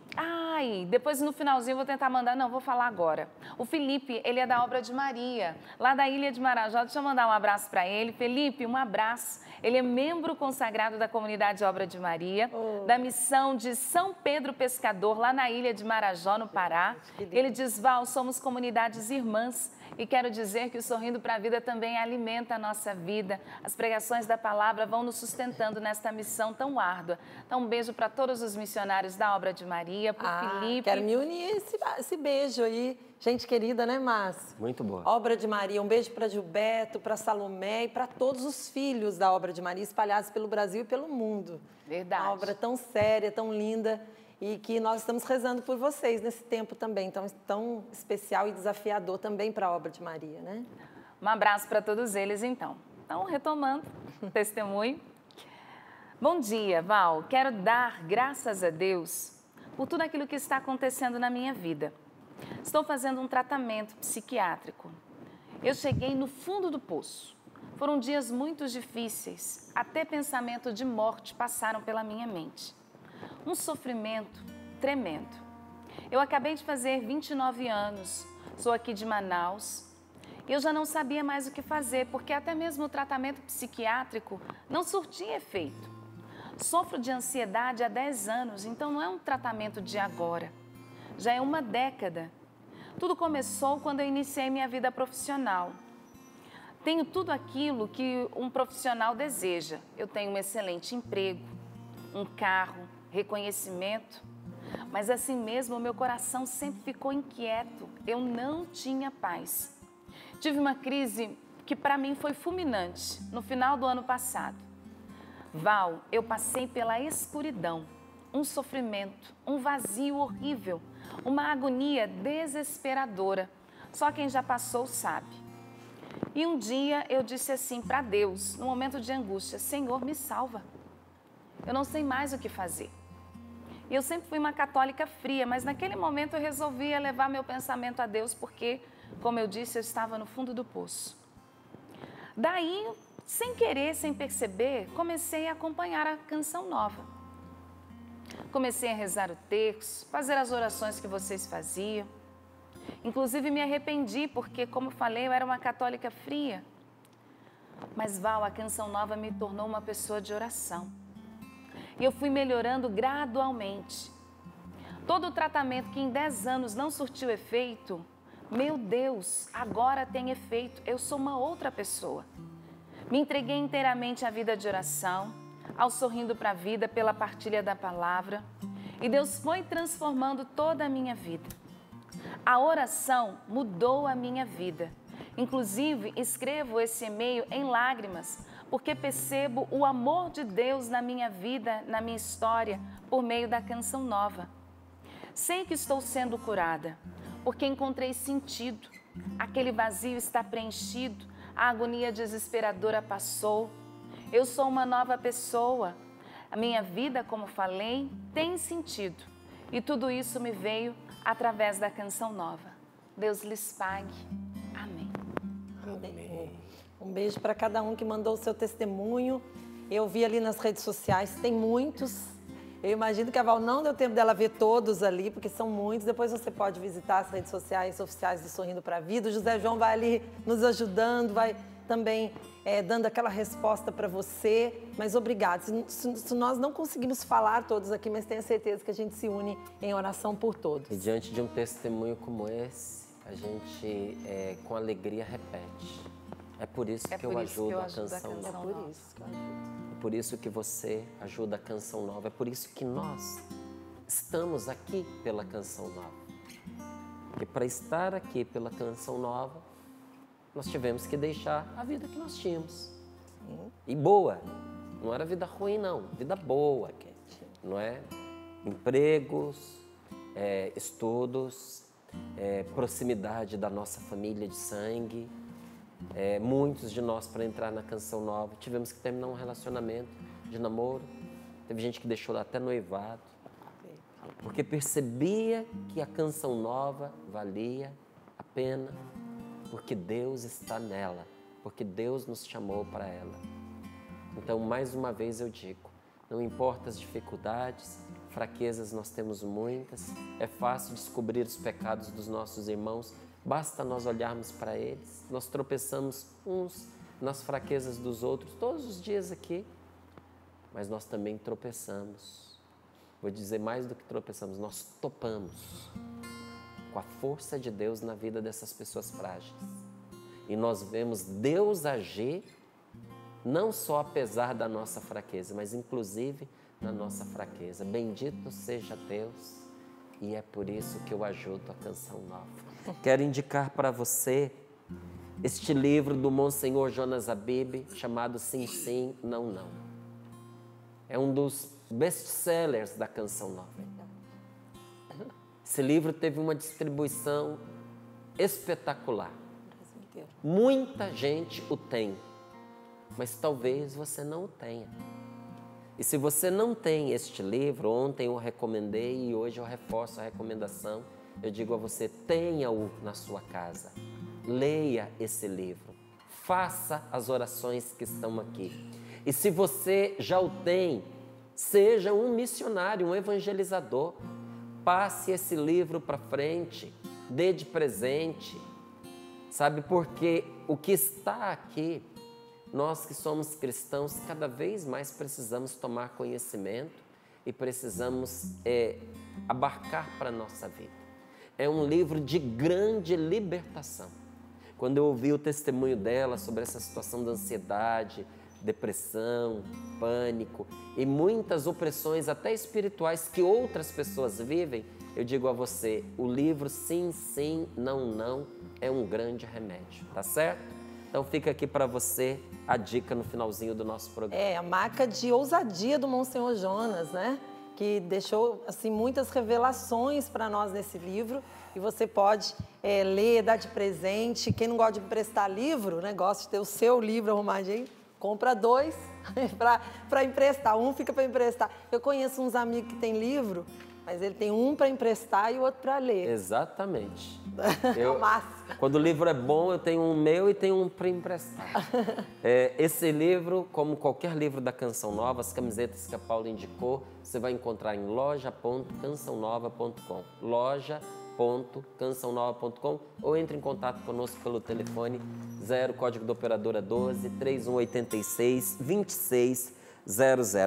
depois no finalzinho eu vou tentar mandar, não, vou falar agora. O Felipe, ele é da Obra de Maria, lá da Ilha de Marajó, deixa eu mandar um abraço para ele. Felipe, um abraço. Ele é membro consagrado da comunidade Obra de Maria, da missão de São Pedro Pescador, lá na Ilha de Marajó, no Pará. Ele diz, Val, somos comunidades irmãs. E quero dizer que o Sorrindo para a Vida também alimenta a nossa vida. As pregações da palavra vão nos sustentando nesta missão tão árdua. Então, um beijo para todos os missionários da Obra de Maria, para o Felipe. Quero me unir esse beijo aí. Gente querida, né, Márcio? Muito boa. Obra de Maria, um beijo para Gilberto, para Salomé e para todos os filhos da Obra de Maria espalhados pelo Brasil e pelo mundo. Verdade. Uma obra tão séria, tão linda. E que nós estamos rezando por vocês nesse tempo também, tão especial e desafiador também para a Obra de Maria, né? Um abraço para todos eles, então. Então, retomando o testemunho. Bom dia, Val. Quero dar graças a Deus por tudo aquilo que está acontecendo na minha vida. Estou fazendo um tratamento psiquiátrico. Eu cheguei no fundo do poço. Foram dias muito difíceis, até pensamento de morte passaram pela minha mente. Um sofrimento tremendo. Eu acabei de fazer 29 anos, sou aqui de Manaus. Eu já não sabia mais o que fazer, porque até mesmo o tratamento psiquiátrico não surtia efeito. Sofro de ansiedade há 10 anos, então não é um tratamento de agora. Já é uma década. Tudo começou quando eu iniciei minha vida profissional. Tenho tudo aquilo que um profissional deseja. Eu tenho um excelente emprego, um carro, reconhecimento. Mas assim mesmo, o meu coração sempre ficou inquieto. Eu não tinha paz. Tive uma crise que para mim foi fulminante no final do ano passado. Val, eu passei pela escuridão, um sofrimento, um vazio horrível, uma agonia desesperadora. Só quem já passou sabe. E um dia eu disse assim para Deus, no momento de angústia: Senhor, me salva. Eu não sei mais o que fazer. E eu sempre fui uma católica fria, mas naquele momento eu resolvi levar meu pensamento a Deus, porque, como eu disse, eu estava no fundo do poço. Daí, sem querer, sem perceber, comecei a acompanhar a Canção Nova. Comecei a rezar o terço, fazer as orações que vocês faziam. Inclusive me arrependi porque, como falei, eu era uma católica fria. Mas Val, a Canção Nova me tornou uma pessoa de oração. E eu fui melhorando gradualmente. Todo o tratamento que em 10 anos não surtiu efeito, meu Deus, agora tem efeito. Eu sou uma outra pessoa. Me entreguei inteiramente à vida de oração, ao Sorrindo para a Vida pela partilha da palavra. E Deus foi transformando toda a minha vida. A oração mudou a minha vida. Inclusive, escrevo esse e-mail em lágrimas, porque percebo o amor de Deus na minha vida, na minha história, por meio da Canção Nova. Sei que estou sendo curada, porque encontrei sentido. Aquele vazio está preenchido, a agonia desesperadora passou. Eu sou uma nova pessoa. A minha vida, como falei, tem sentido. E tudo isso me veio através da Canção Nova. Deus lhes pague. Amém. Amém. Um beijo para cada um que mandou o seu testemunho. Eu vi ali nas redes sociais, tem muitos. Eu imagino que a Val não deu tempo dela ver todos ali, porque são muitos. Depois você pode visitar as redes sociais oficiais do Sorrindo para a Vida. O José João vai ali nos ajudando, vai também dando aquela resposta para você. Mas obrigado. Se nós não conseguimos falar todos aqui, mas tenha certeza que a gente se une em oração por todos. E diante de um testemunho como esse, a gente com alegria repete. É por isso que eu ajudo a Canção Nova. É por isso que eu ajudo. É por isso que você ajuda a Canção Nova. É por isso que nós estamos aqui pela Canção Nova. E para estar aqui pela Canção Nova, nós tivemos que deixar a vida que nós tínhamos. Sim. E boa. Não era vida ruim, não. Vida boa, não é? Empregos, estudos, proximidade da nossa família de sangue. Muitos de nós, para entrar na Canção Nova, tivemos que terminar um relacionamento de namoro. Teve gente que deixou até noivado, porque percebia que a Canção Nova valia a pena, porque Deus está nela, porque Deus nos chamou para ela. Então, mais uma vez eu digo, não importa as dificuldades, fraquezas nós temos muitas, é fácil descobrir os pecados dos nossos irmãos, basta nós olharmos para eles. Nós tropeçamos uns nas fraquezas dos outros todos os dias aqui, mas nós também tropeçamos. Vou dizer mais do que tropeçamos, nós topamos com a força de Deus na vida dessas pessoas frágeis. E nós vemos Deus agir não só apesar da nossa fraqueza, mas inclusive na nossa fraqueza. Bendito seja Deus, e é por isso que eu ajudo a Canção Nova. Quero indicar para você este livro do Monsenhor Jonas Abib, chamado Sim, Sim, Não, Não. É um dos best-sellers da Canção Nova. Esse livro teve uma distribuição espetacular. Muita gente o tem, mas talvez você não o tenha. E se você não tem este livro, ontem eu recomendei e hoje eu reforço a recomendação, eu digo a você, tenha-o na sua casa. Leia esse livro. Faça as orações que estão aqui. E se você já o tem, seja um missionário, um evangelizador. Passe esse livro para frente, dê de presente. Sabe, porque o que está aqui, nós que somos cristãos, cada vez mais precisamos tomar conhecimento e precisamos abarcar para a nossa vida. É um livro de grande libertação. Quando eu ouvi o testemunho dela sobre essa situação da ansiedade, depressão, pânico e muitas opressões até espirituais que outras pessoas vivem, eu digo a você, o livro Sim, Sim, Não, Não é um grande remédio, tá certo? Então fica aqui para você a dica no finalzinho do nosso programa. A marca de ousadia do Monsenhor Jonas, né? Que deixou assim, muitas revelações para nós nesse livro. E você pode ler, dar de presente. Quem não gosta de emprestar livro, né? Gosta de ter o seu livro arrumadinho, compra 2 para emprestar. Um fica para emprestar. Eu conheço uns amigos que têm livro, mas ele tem um para emprestar e o outro para ler. Exatamente. É o máximo. Quando o livro é bom, eu tenho um meu e tenho um para emprestar. Esse livro, como qualquer livro da Canção Nova, as camisetas que a Paula indicou, você vai encontrar em loja.cançãonova.com. loja.cançãonova.com ou entre em contato conosco pelo telefone 0, código da operadora 12 3186 2600.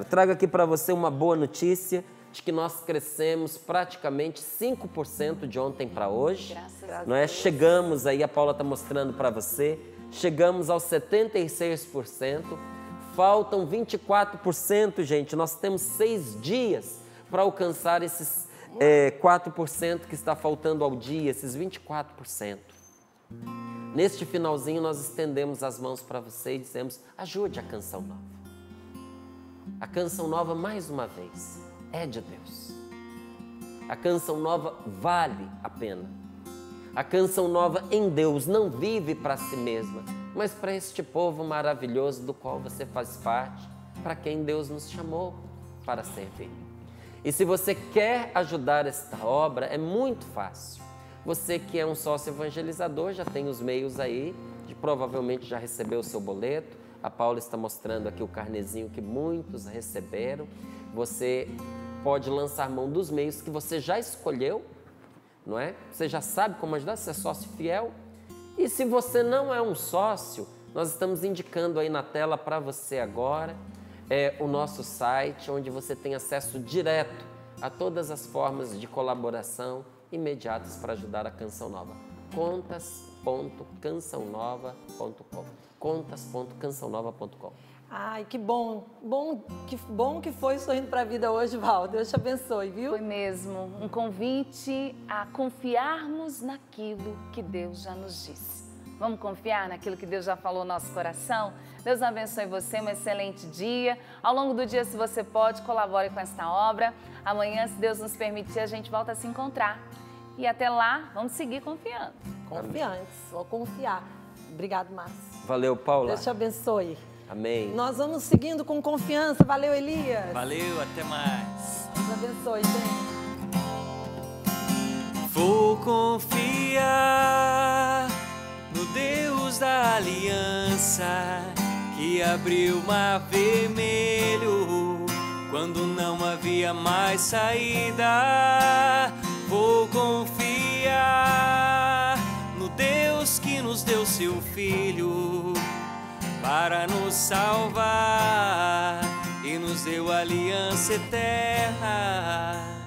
Trago aqui para você uma boa notícia de que nós crescemos praticamente 5% de ontem para hoje. Graças a Não é? Chegamos aí, a Paula está mostrando para você, chegamos aos 76%, faltam 24%, gente. Nós temos 6 dias para alcançar esses 4% que está faltando ao dia, esses 24%. Neste finalzinho, nós estendemos as mãos para você e dizemos, ajude a Canção Nova. A Canção Nova, mais uma vez, é de Deus. A Canção Nova vale a pena. A Canção Nova em Deus não vive para si mesma, mas para este povo maravilhoso do qual você faz parte, para quem Deus nos chamou para servir. E se você quer ajudar esta obra, é muito fácil. Você que é um sócio evangelizador já tem os meios aí, provavelmente já recebeu o seu boleto. A Paula está mostrando aqui o carnezinho que muitos receberam. Você pode lançar mão dos meios que você já escolheu, não é? Você já sabe como ajudar, você é sócio fiel. E se você não é um sócio, nós estamos indicando aí na tela para você agora o nosso site, onde você tem acesso direto a todas as formas de colaboração imediatas para ajudar a Canção Nova. contas.cançãonova.com contas.cançãonova.com. Ai, que bom que foi Sorrindo para a Vida hoje, Val. Deus te abençoe, viu? Foi mesmo um convite a confiarmos naquilo que Deus já nos disse. Vamos confiar naquilo que Deus já falou no nosso coração? Deus abençoe você, um excelente dia. Ao longo do dia, se você pode, colabore com esta obra. Amanhã, se Deus nos permitir, a gente volta a se encontrar. E até lá, vamos seguir confiando. Confiantes, vou confiar. Obrigado, Márcio. Valeu, Paula. Deus te abençoe. Amém. Nós vamos seguindo com confiança. Valeu, Elias. Valeu, até mais. Deus abençoe, gente. Vou confiar no Deus da aliança, que abriu o mar vermelho quando não havia mais saída. Vou confiar no Deus que nos deu seu Filho para nos salvar e nos deu aliança eterna.